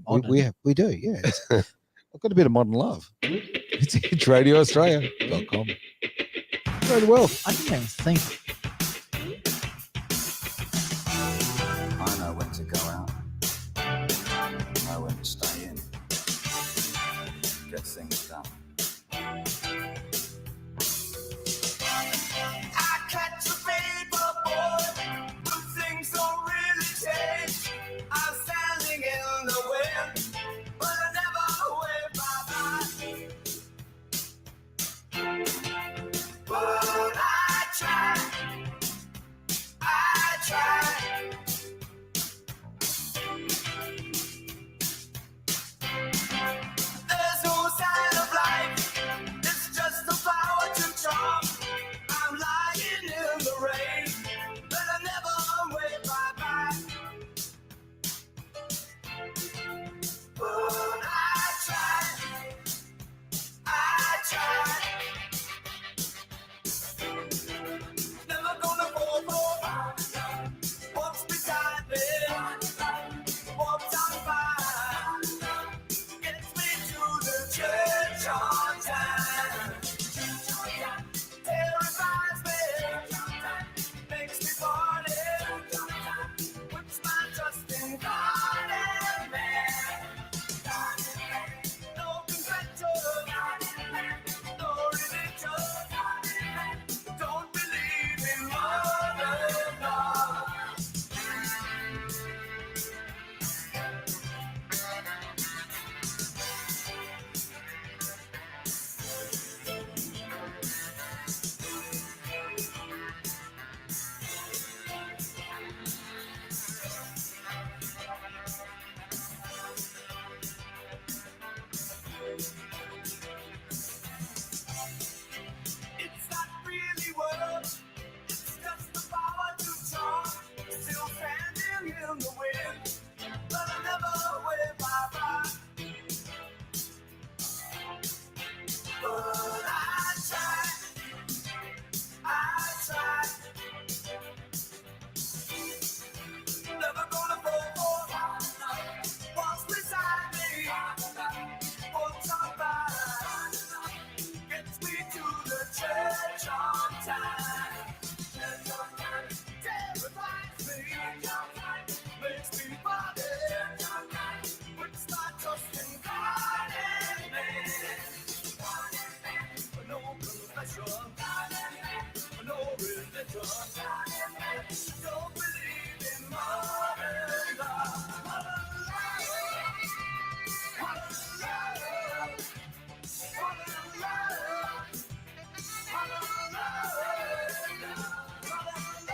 We do. Yeah. I've got a bit of modern love. It's radioaustralia.com. Very well. I didn't even think. I know when to go out. I know when to stay in. Get things done. I catch a paper boy, but things don't really change. I'm standing in the wind, but I never wave bye-bye. But I try. There's no sign of life, it's just the power to charm. I'm lying in the rain, but I never wave bye-bye. But I try. Never gonna fall for what's beside me. What's on fire gets me to the church on time. Terrifies me, makes me party, puts my trust in God and man. No confession, no religion, don't believe in mother love. It's not really work, it's just the power to charm. Still standing in the wind, but I never wave bye-bye. But I try. Never gonna fall for what's beside me. What's on fire gets me to the church on time. Terrifies me, makes me body, puts my trust in God and man. No confession, no religion, don't believe in modern love. Modern love, modern love, modern love, modern love, modern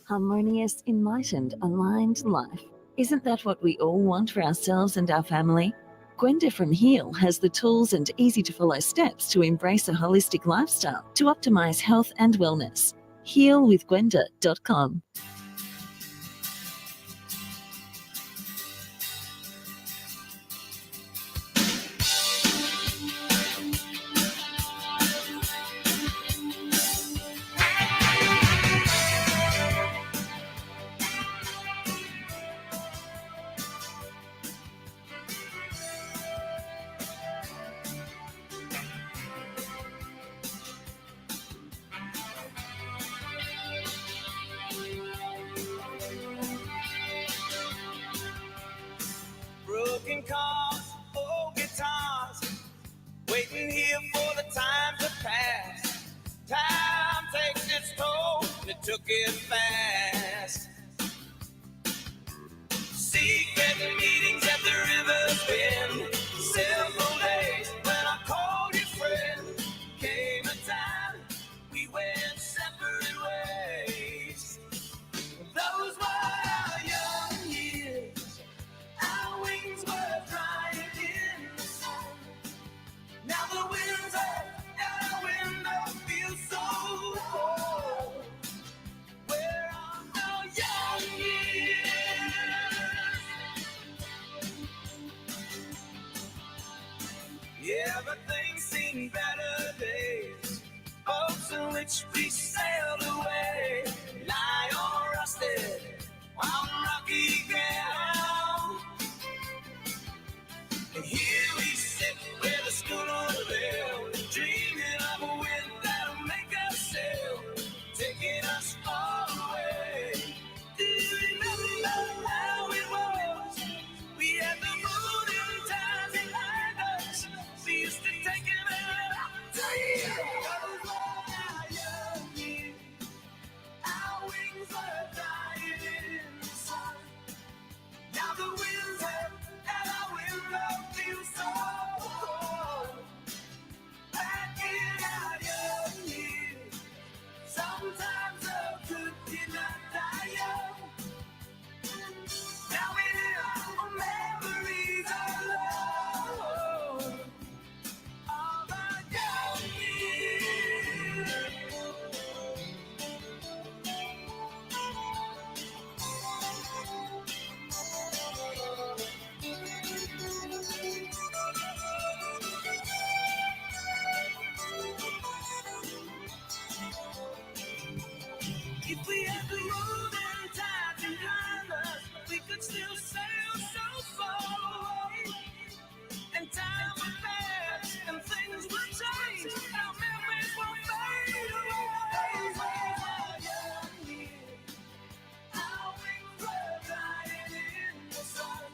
Harmonious, enlightened, aligned life. Isn't that what we all want for ourselves and our family? Gwenda from Heal has the tools and easy-to-follow steps to embrace a holistic lifestyle to optimize health and wellness. Healwithgwenda.com. broken cars, old guitars, waiting here for the time to pass. Time takes its toll, and it took it fast. Secret meetings at the river's bend, several days when I called you friend. Came a time we went separate ways. Those were our young years, our wings were drying in the sun. Now the winds at our window feel so cold. Where are our young years? Everything seemed better days. Boats in which we sailed away lie all rusted on rocky ground. And here we sit where the schooner sailed, dreaming of a wind that'll make us sail, taking us all away. Do you remember how it was? We had the moon and time behind us. We used to take it out to you. Those were our young years. Our wings were dying in the sun. Now the winds have and our window feels so cold. Back in our young years, sometimes a good did not die young. Now we live on memories alone of our young years. If we had the moon and time behind us, we could still sail so far away. And time would pass and things would change. Our memories will fade away. Our young years, our wings were dying in the sun.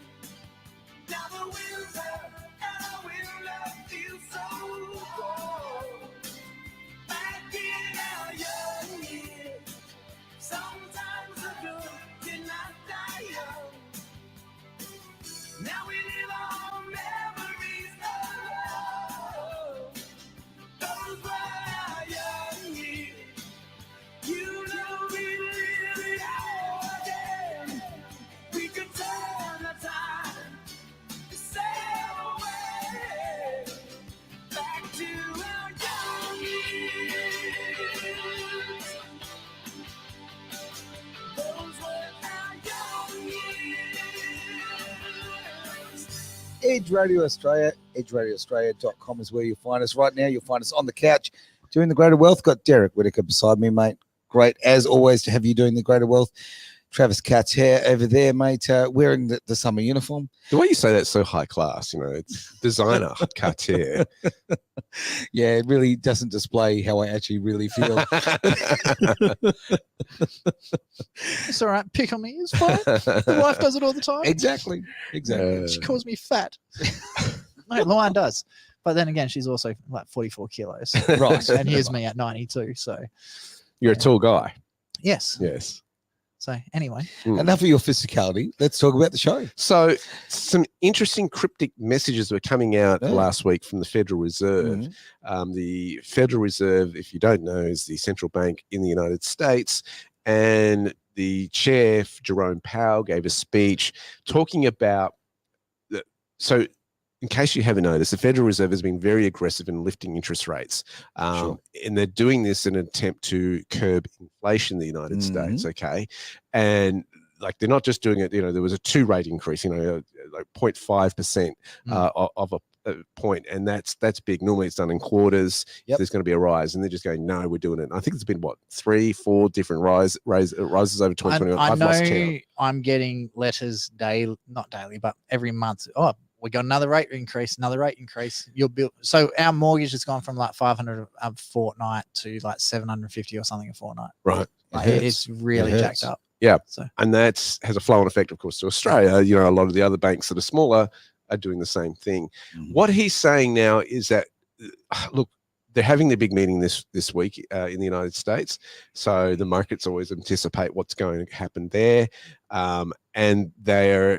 Now the winds have and our window feels so cold. Back in our young years, sometimes the good did not die young. Now we live on memories alone. Those were our young years. You know we really are again. We could turn the time to sail away back to our young years. Those were our young years. Edge Radio Australia, edgeradioaustralia.com is where you'll find us right now. You'll find us on the couch doing the Greater Wealth. Got Derek Whittaker beside me, mate. Great, as always, to have you doing the Greater Wealth. Travis Katz here over there, mate, wearing the summer uniform. The way you say that's so high class, you know, it's designer Cartier. Yeah, it really doesn't display how I actually really feel. It's all right. Pick on me. It's fine. The wife does it all the time. Exactly. She calls me fat. No, Luan does. But then again, she's also like 44 kilos. Right. And here's me at 92. So You're a tall guy. yes. Yes. So anyway, Enough of your physicality. Let's talk about the show. So some interesting cryptic messages were coming out last week from the Federal Reserve. The Federal Reserve, if you don't know, is the central bank in the United States. And the chair, Jerome Powell, gave a speech talking about so in case you haven't noticed, the Federal Reserve has been very aggressive in lifting interest rates. And they're doing this in an attempt to curb inflation in the United States, okay? And like they're not just doing it, you know, there was a 2-rate increase, you know, like 0.5% of a point, and that's big. Normally it's done in quarters. There's going to be a rise, and they're just going, no, we're doing it. And I think it's been what 3-4 different rises over 2021. I I've lost know count. I'm getting letters not daily, but every month. Oh, we got another rate increase, You'll build. So our mortgage has gone from like 500 a fortnight to like 750 or something a fortnight. Right. Like it's really jacked up. Yeah. So and that has a flow-on effect, of course, to Australia. You know, a lot of the other banks that are smaller are doing the same thing. Mhm. What he's saying now is that, look, they're having the big meeting this week in the United States. So the markets always anticipate what's going to happen there. And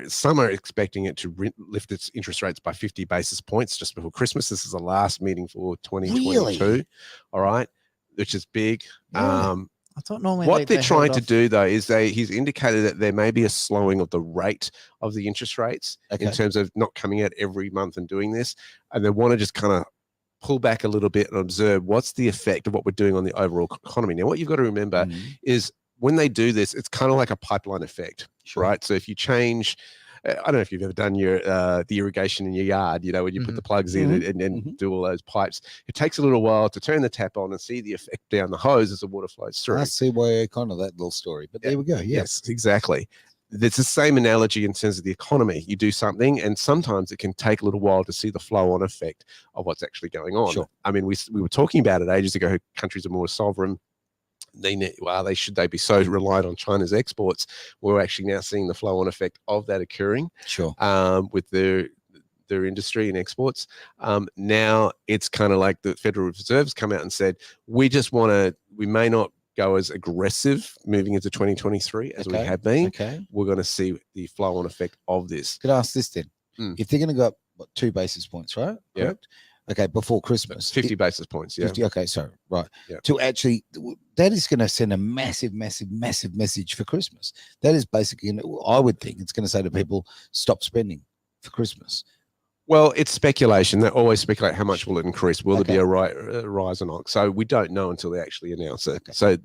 some are expecting it to lift its interest rates by 50 basis points just before Christmas. This is the last meeting for 2022. Really? All right, which is big. Yeah. I thought normally What they're they trying held to off. do, though, is he's indicated that there may be a slowing of the rate of the interest rates in Okay. terms of not coming out every month and doing this. And they want to just kind of pull back a little bit and observe what's the effect of what we're doing on the overall economy. Now, what you've got to remember Mhm. is when they do this, it's kind of like a pipeline effect, Sure. right? So if you change, I don't know if you've ever done your the irrigation in your yard, you know, when you put the plugs in and Mhm. do all those pipes, it takes a little while to turn the tap on and see the effect down the hose as the water flows through. I see why kind of that little story, but there we go. Yes, exactly. It's the same analogy in terms of the economy. You do something, and sometimes it can take a little while to see the flow-on effect of what's actually going on. Sure. I mean, we were talking about it ages ago. Countries are more sovereign. Should they be so reliant on China's exports? We're actually now seeing the flow-on effect of that occurring. Sure. With their industry and exports. Now it's kind of like the Federal Reserve's come out and said, we may not go as aggressive moving into 2023 as we Okay. have been. Okay. We're going to see the flow-on effect of this. Could I ask this then? Mm. If they're going to go up 2 basis points, right? Yeah. Correct? Okay, before Christmas. 50 basis points, yeah. 50, okay, so right. Yeah. To actually, that is going to send a massive message for Christmas. That is basically, I would think it's going to say to people, stop spending for Christmas. Well, it's speculation. They always speculate how much will it increase. Will Okay. there be a rise or not? So we don't know until they actually announce it. Okay. So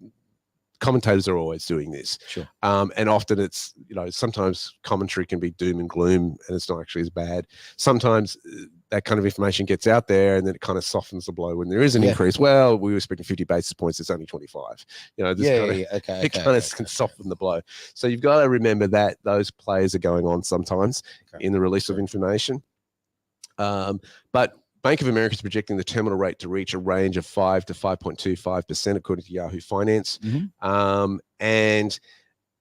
commentators are always doing this. Sure. And often it's, sometimes commentary can be doom and gloom and it's not actually as bad. Sometimes that kind of information gets out there and then it kind of softens the blow when there is an increase. Well, we were expecting 50 basis points. It's only 25. Okay. It kind of can soften the blow. So you've got to remember that those plays are going on sometimes in the release of information. But Bank of America is projecting the terminal rate to reach a range of 5 to 5.25%, according to Yahoo Finance. Mhm. And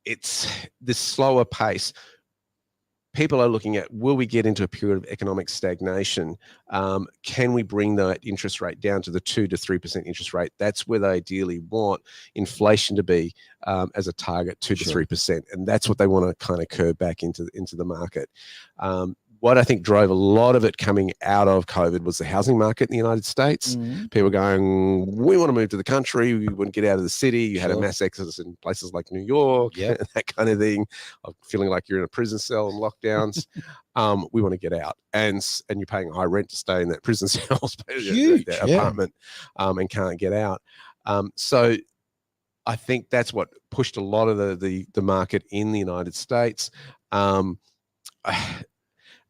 it's this slower pace. People are looking at, will we get into a period of economic stagnation? Can we bring that interest rate down to the 2 to 3% interest rate? That's where they ideally want inflation to be as a target, 2 to 3%. And that's what they want to kind of curve back into the market. What I think drove a lot of it coming out of COVID was the housing market in the United States. Mhm. People going, we want to move to the country. We want to get out of the city. You had a Sure. mass exodus in places like New York, that kind of thing. Of feeling like you're in a prison cell and lockdowns. We want to get out. And you're paying high rent to stay in that prison cell, Huge, that apartment, and can't get out. So I think that's what pushed a lot of the market in the United States.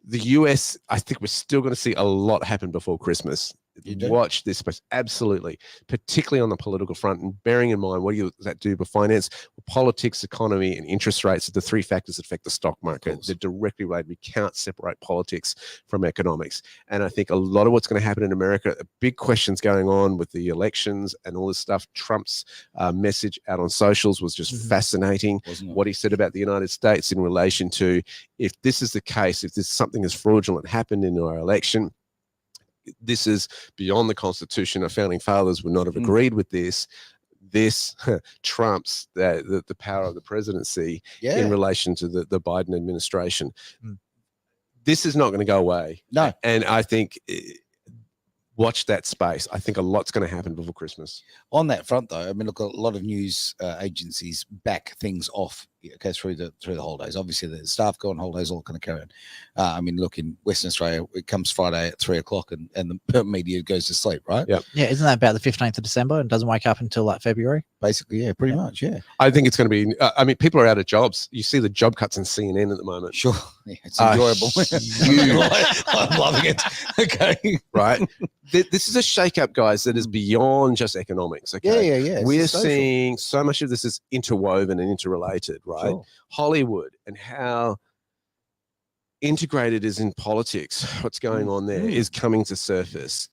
The US, I think we're still going to see a lot happen before Christmas. You do? Watch this space. Absolutely. Particularly on the political front. And bearing in mind, what does that do for finance? Well, politics, economy, and interest rates are the three factors that affect the stock market. They're directly related. We can't separate politics from economics. And I think a lot of what's going to happen in America, big questions going on with the elections and all this stuff. Trump's message out on socials was just fascinating. What he said about the United States in relation to, if this is the case, if there's something as fraudulent happened in our election, this is beyond the Constitution. Our founding fathers would not have agreed with this. This trumps the power of the presidency in relation to the Biden administration. This is not going to go away. No. And I think watch that space. I think a lot's going to happen before Christmas. On that front, though, I mean, look, a lot of news agencies back things off through the holidays. Obviously, the staff go on holidays, all kind of carry on. I mean, look, in Western Australia, it comes Friday at 3:00 and the media goes to sleep, right? Yeah. Yeah, isn't that about the 15th of December and doesn't wake up until like February? Basically, yeah, pretty much, yeah. I think it's going to be, I mean, people are out of jobs. You see the job cuts in CNN at the moment. Sure. Yeah, it's enjoyable. I'm loving it. Okay. Right. This is a shake-up, guys, that is beyond just economics. Okay. Yeah. We're seeing so much of this is interwoven and interrelated, right? Sure. Hollywood and how integrated is in politics, what's going on there is coming to surface.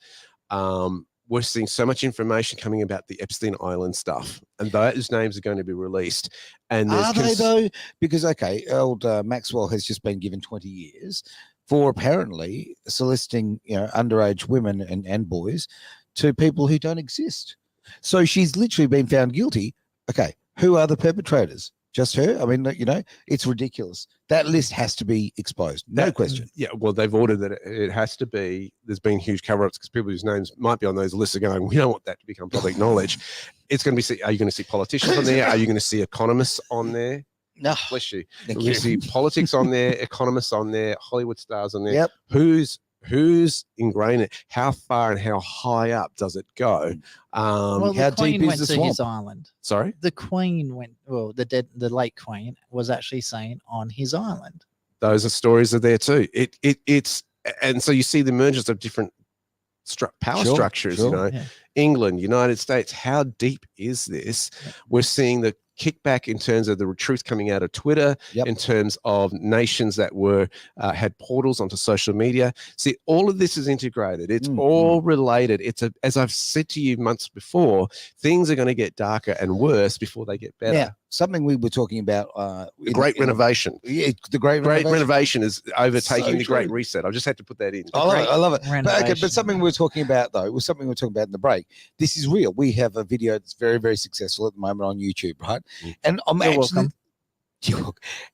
We're seeing so much information coming about the Epstein Island stuff, and those names are going to be released. And are they though? Because old Maxwell has just been given 20 years for apparently soliciting, underage women and boys to people who don't exist. So she's literally been found guilty. Okay, who are the perpetrators? Just her? I mean, it's ridiculous. That list has to be exposed. No question. Yeah, well, they've ordered that it has to be. There's been huge cover-ups because people whose names might be on those lists are going, we don't want that to become public knowledge. It's going to be, are you going to see politicians on there? Are you going to see economists on there? No. Bless you. Thank We're going to see politics on there, economists on there, Hollywood stars on there. Yep. Who's ingrained it? How far and how high up does it go? Well, how the Queen deep went is the to his swamp? island. Sorry? The Queen went. Well, the late Queen was actually seen on his island. Those are stories are there too. It's and so you see the emergence of different power Sure, structures. sure. Yeah. England, United States. How deep is this? We're seeing the kickback in terms of the truth coming out of Twitter, Yep. in terms of nations that were had portals onto social media. See, all of this is integrated. It's all related. As I've said to you months before, things are going to get darker and worse before they get better. Now, something we were talking about. The Great Renovation. Yeah, the Great Renovation is overtaking So the Great true. Reset. I just had to put that in. I love it. But, Renovation. but something we were talking about, though, was something we were talking about in the break. This is real. We have a video that's very, very successful at the moment on YouTube, right? And I'm You're actually.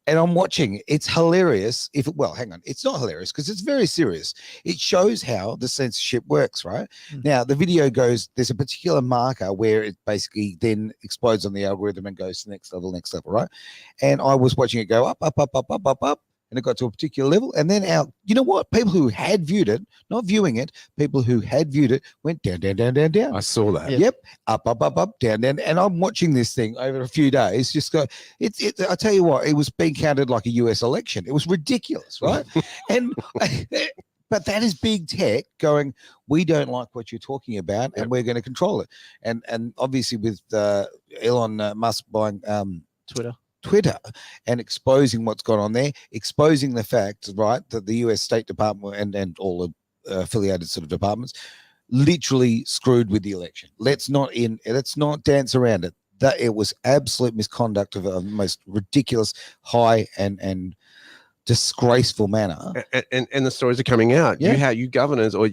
And I'm watching. It's hilarious. Hang on. It's not hilarious because it's very serious. It shows how the censorship works, right? Now, the video goes, there's a particular marker where it basically then explodes on the algorithm and goes to the next level, right? And I was watching it go up, and it got to a particular level. And then you know what? People who had viewed it, not viewing it, people who had viewed it went down. I saw that. Yep. Up, down. And I'm watching this thing over a few days. Just go, I tell you what, it was being counted like a US election. It was ridiculous, right? But that is big tech going, we don't like what you're talking about and we're going to control it. And obviously with Elon Musk buying Twitter and exposing what's gone on there, exposing the fact, right, that the US State Department and all the affiliated sort of departments literally screwed with the election. Let's not dance around it. That it was absolute misconduct of a most ridiculous, high and disgraceful manner. And the stories are coming out. Yeah. You governors or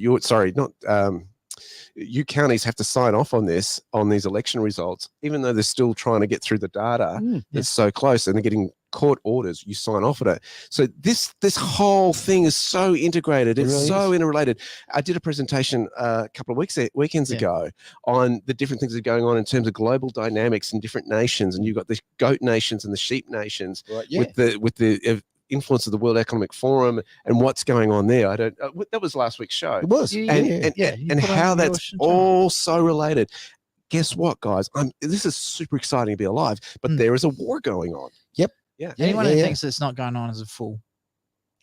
you counties have to sign off on these election results, even though they're still trying to get through the data that's so close, and they're getting court orders. You sign off on it. So this whole thing is so integrated. It's really so interrelated. I did a presentation a couple of weekends ago on the different things that are going on in terms of global dynamics in different nations, and you've got the goat nations and the sheep nations with the influence of the World Economic Forum and what's going on there. That was last week's show. It was. And how that's all so related. Guess what, guys? This is super exciting to be alive, but there is a war going on. Yep. Yeah. Anyone who thinks it's not going on is a fool.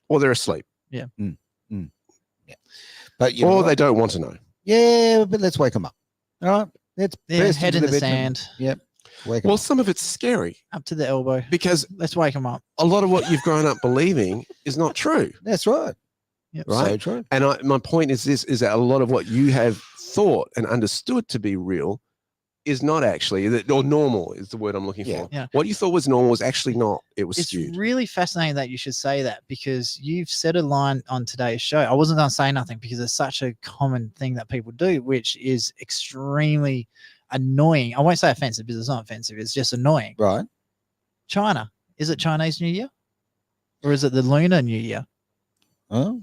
Or they're asleep. Yeah. Yeah. But they don't want to know. Yeah, but let's wake them up. All right. Let's head in the sand. Yep. Wake 'em up. Some of it's scary Up to the elbow. because Let's wake them up. a lot of what you've grown up believing is not true. That's right. Yep. Right. So true. And my point is that a lot of what you have thought and understood to be real is not actually, or normal is the word I'm looking for. Yeah. What you thought was normal was actually not. It was It's skewed. really fascinating that you should say that, because you've said a line on today's show. I wasn't going to say nothing because it's such a common thing that people do, which is extremely annoying. I won't say offensive because it's not offensive. It's just annoying. Right. China. Is it Chinese New Year? Or is it the Lunar New Year? Oh.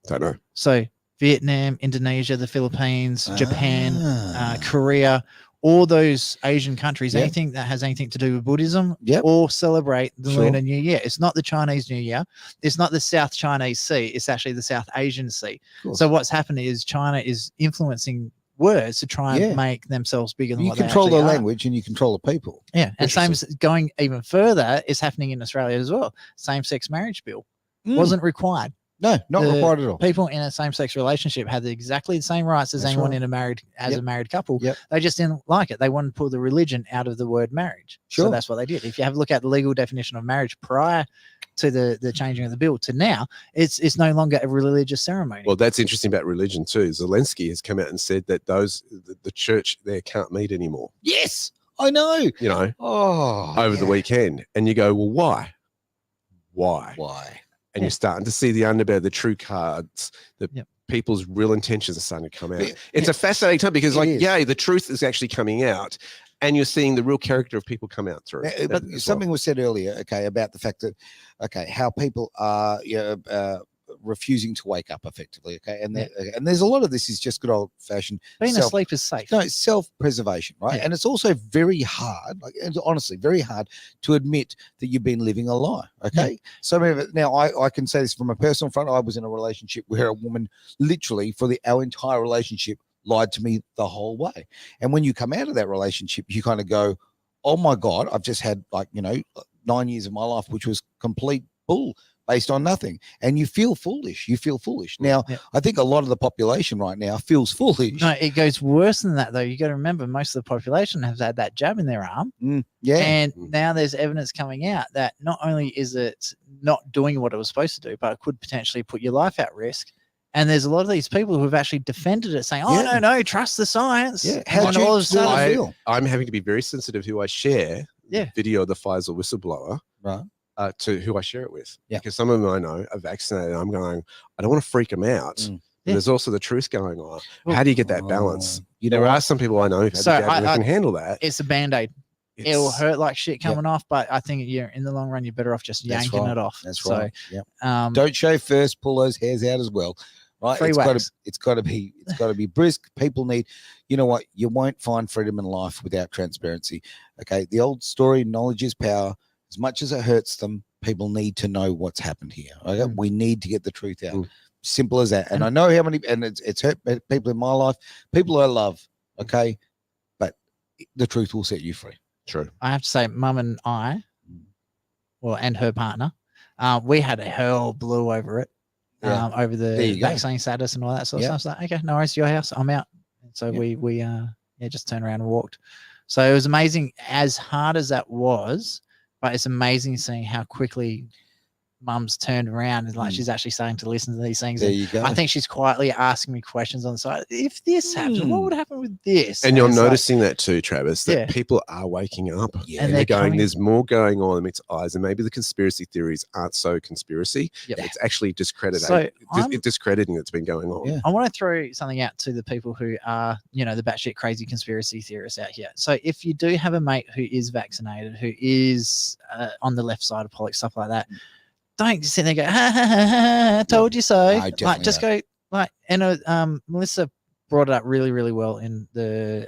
Don't know. So Vietnam, Indonesia, the Philippines, Japan, Ah. Korea, all those Asian countries, Yep. anything that has anything to do with Buddhism, Yep. all celebrate the Sure. Lunar New Year. It's not the Chinese New Year. It's not the South Chinese Sea. It's actually the South Asian Sea. Cool. So what's happening is China is influencing words to try and Yeah. make themselves bigger than You what they control the actually are. language and you control the people. Yeah, and same as going even further is happening in Australia as well. Same-sex marriage bill wasn't required. No, not The required at all. People in a same-sex relationship had exactly the same rights as That's anyone right. in a married couple. Yep. They just didn't like it. They wanted to pull the religion out of the word marriage. Sure. So that's what they did. If you have a look at the legal definition of marriage prior to the changing of the bill to now, it's no longer a religious ceremony. Well, that's interesting about religion too. Zelensky has come out and said that the church there can't meet anymore. Yes, I know. Over the weekend, and you go, well, why? Why? and you're starting to see the underbelly, the true cards, the Yep. people's real intentions are starting to come out. Yeah. It's a fascinating time because, It like, is. yeah, the truth is actually coming out, and you're seeing the real character of people come out through. Now, but something was said earlier, okay, about the fact that, okay, how people are refusing to wake up effectively, okay, and and there's a lot of this is just good old fashioned Being asleep is safe. no self-preservation, right? Yeah. And it's also very hard, like and honestly, very hard to admit that you've been living a lie. Okay, so now I can say this from a personal front. I was in a relationship where a woman literally for our entire relationship lied to me the whole way, and when you come out of that relationship, you kind of go, oh my God, I've just had 9 years of my life, which was complete bull based on nothing. And you feel foolish. Now, I think a lot of the population right now feels foolish. No, it goes worse than that, though. You got to remember, most of the population has had that jab in their arm. Yeah. And now there's evidence coming out that not only is it not doing what it was supposed to do, but it could potentially put your life at risk. And there's a lot of these people who have actually defended it, saying, "Oh, no, trust the science." Yeah. How And do all you of a sudden, feel? I'm having to be very sensitive who I share video of the Pfizer whistleblower Right. To who I share it with. Yeah. Because some of them I know are vaccinated. I'm going, I don't want to freak them out. Mm. But there's also the truth going on. How do you get that balance? You know There what? are some people I know who've had So the jab and they can handle that. it's a Band-Aid. It'll hurt like shit coming off, but I think in the long run, you're better off just That's yanking right. it off. That's So, right. Yeah. Don't shave first. Pull those hairs out as well. Right. Free It's wax. got to be brisk. People need, you know what? You won't find freedom in life without transparency. Okay. The old story, knowledge is power. As much as it hurts them, people need to know what's happened here. Okay. We need to get the truth out. Simple as that. And I know how many, and it's hurt people in my life, people I love. Okay. But the truth will set you free. True. I have to say, Mum and I, and her partner, we had a hell blew over it. Over the vaccine status and all that sort of stuff. So, okay, no worries, your house, I'm out. And so we just turned around and walked. So it was amazing, as hard as that was, but it's amazing seeing how quickly Mum's turned around and she's actually starting to listen to these things. There And you go. I think she's quietly asking me questions on the side. If this happens, what would happen with this? And you're it's noticing that too, Travis, that Yeah. people are waking up Yeah. and they're they're going, coming- there's more going on in its eyes. And maybe the conspiracy theories aren't so conspiracy. Yep. It's actually discrediting. So I'm- Discrediting that's been going on. Yeah. I want to throw something out to the people who are, the batshit crazy conspiracy theorists out here. So if you do have a mate who is vaccinated, who is on the left side of politics, stuff like that, don't just sit there and go, ha, ha, ha, ha, ha, told you so. No, definitely Just go Melissa brought it up really, really well in the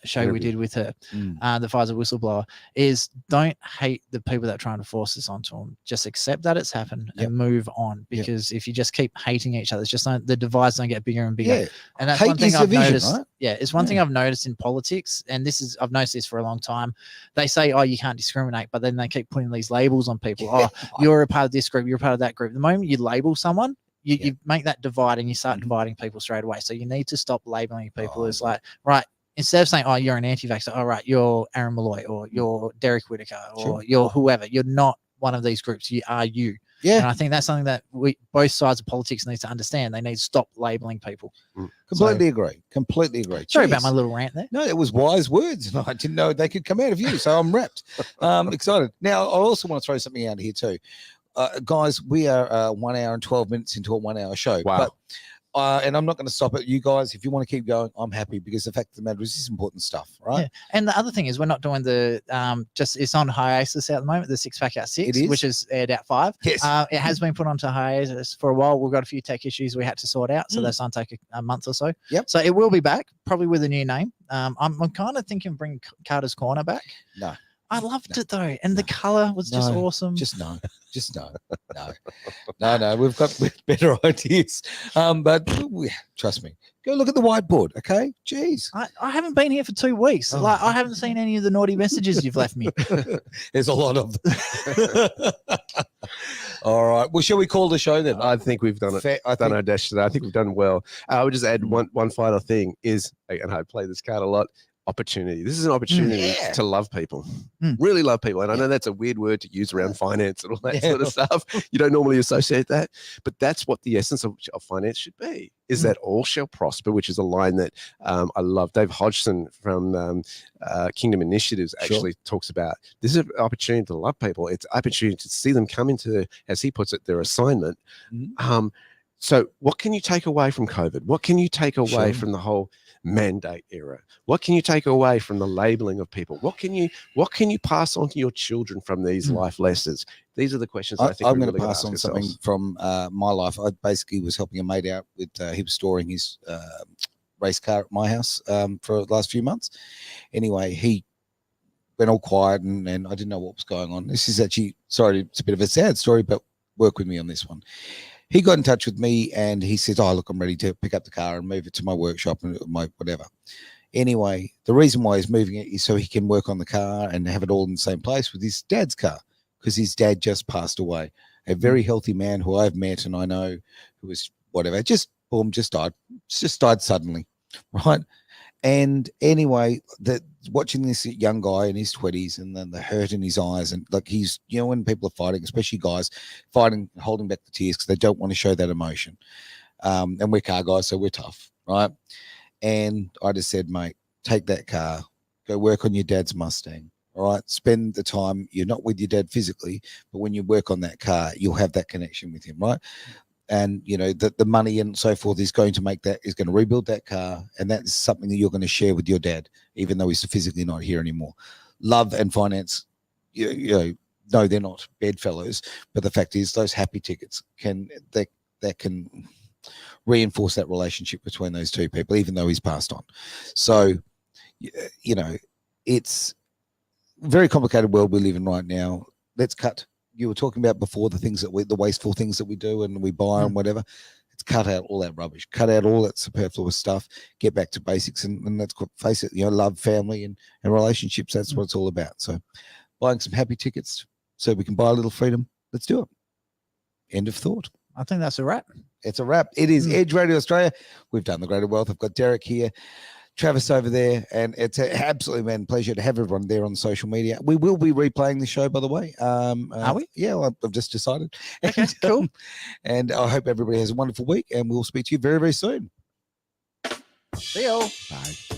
show we did with her, the Pfizer whistleblower, is don't hate the people that are trying to force this onto them. Just accept that it's happened and move on. Because if you just keep hating each other, it's just the divides don't get bigger and bigger. Yeah. And that's Hate one thing is I've division, noticed. right? Yeah, it's one thing I've noticed in politics, and I've noticed this for a long time. They say, "Oh, you can't discriminate," but then they keep putting these labels on people. Oh, you're a part of this group, you're a part of that group. The moment you label someone, you make that divide, and you start dividing people straight away. So you need to stop labeling people as right. Instead of saying, "Oh, you're an anti-vaxxer," all right, you're Aaron Malloy, or you're Derek Whittaker, or you're whoever. You're not one of these groups. You are you. Yeah. And I think that's something that both sides of politics need to understand. They need to stop labeling people. Completely agree. Completely agree. Sorry Jeez. about my little rant there. No, it was wise words, and I didn't know they could come out of you. So I'm wrapped. Excited. Now, I also want to throw something out here too. Guys, we are 1 hour and 12 minutes into a 1 hour show. Wow. But, and I'm not going to stop it. You guys, if you want to keep going, I'm happy, because the fact of the matter is this is important stuff, right? Yeah. And the other thing is, we're not doing the it's on hiatus at the moment, the 6 Pack Out 6, It is? which is aired out 5. Yes. It has been put onto hiatus for a while. We've got a few tech issues we had to sort out, so that's going to take a month or so. Yep. So it will be back, probably with a new name. I'm kind of thinking bring Carter's Corner back. No. I loved it though, and the color was just awesome. Just no. No. We've got better ideas. But trust me, go look at the whiteboard. Okay, jeez. I haven't been here for 2 weeks. Oh. I haven't seen any of the naughty messages you've left me. There's a lot of them. All right. Well, shall we call the show then? I think we've done it. I Done think- our dash today. I think we've done well. I would just add one final thing is, and I play this card a lot, opportunity. This is an opportunity Yeah. to love people, Mm. really love people. And I know that's a weird word to use around finance and all that sort of stuff. You don't normally associate that, but that's what the essence of finance should be, is that all shall prosper, which is a line that I love. Dave Hodgson from Kingdom Initiatives actually talks about. This is an opportunity to love people. It's an opportunity to see them come into, as he puts it, their assignment. So what can you take away from COVID? What can you take away from the whole mandate era? What can you take away from the labeling of people? What can you pass on to your children from these life lessons? These are the questions I think I'm we're going to really pass ask on something ourselves. from my life. I basically was helping a mate out with, he was storing his race car at my house for the last few months. Anyway, he went all quiet and I didn't know what was going on. This is actually, sorry, it's a bit of a sad story, but work with me on this one. He got in touch with me and he said, oh, look, I'm ready to pick up the car and move it to my workshop and my whatever. Anyway, the reason why he's moving it is so he can work on the car and have it all in the same place with his dad's car, because his dad just passed away. A very healthy man who I've met and I know, who was whatever, just boom, just died suddenly, right? And anyway, watching this young guy in his 20s and then the hurt in his eyes, and like he's, when people are fighting, especially guys fighting, holding back the tears because they don't want to show that emotion. And we're car guys, so we're tough, right? And I just said, mate, take that car, go work on your dad's Mustang. All right, spend the time. You're not with your dad physically, but when you work on that car, you'll have that connection with him, right? And the money and so forth is going to rebuild that car, and that's something that you're going to share with your dad, even though he's physically not here anymore. Love and finance, no, they're not bedfellows, but the fact is, those happy tickets can reinforce that relationship between those two people, even though he's passed on. So, it's a very complicated world we live in right now. Let's cut. You were talking about before the wasteful things that we do and we buy and whatever. It's cut out all that rubbish, cut out all that superfluous stuff, get back to basics, and let's face it, love, family, and relationships. That's what it's all about. So, buying some happy tickets so we can buy a little freedom. Let's do it. End of thought. I think that's a wrap. It's a wrap. It is Edge Radio Australia. We've done the Greater Wealth. I've got Derek here, Travis over there, and it's an absolutely pleasure to have everyone there on social media. We will be replaying the show, by the way. Are we? Yeah, I've just decided. Okay, cool. And I hope everybody has a wonderful week, and we'll speak to you very, very soon. See you. Bye.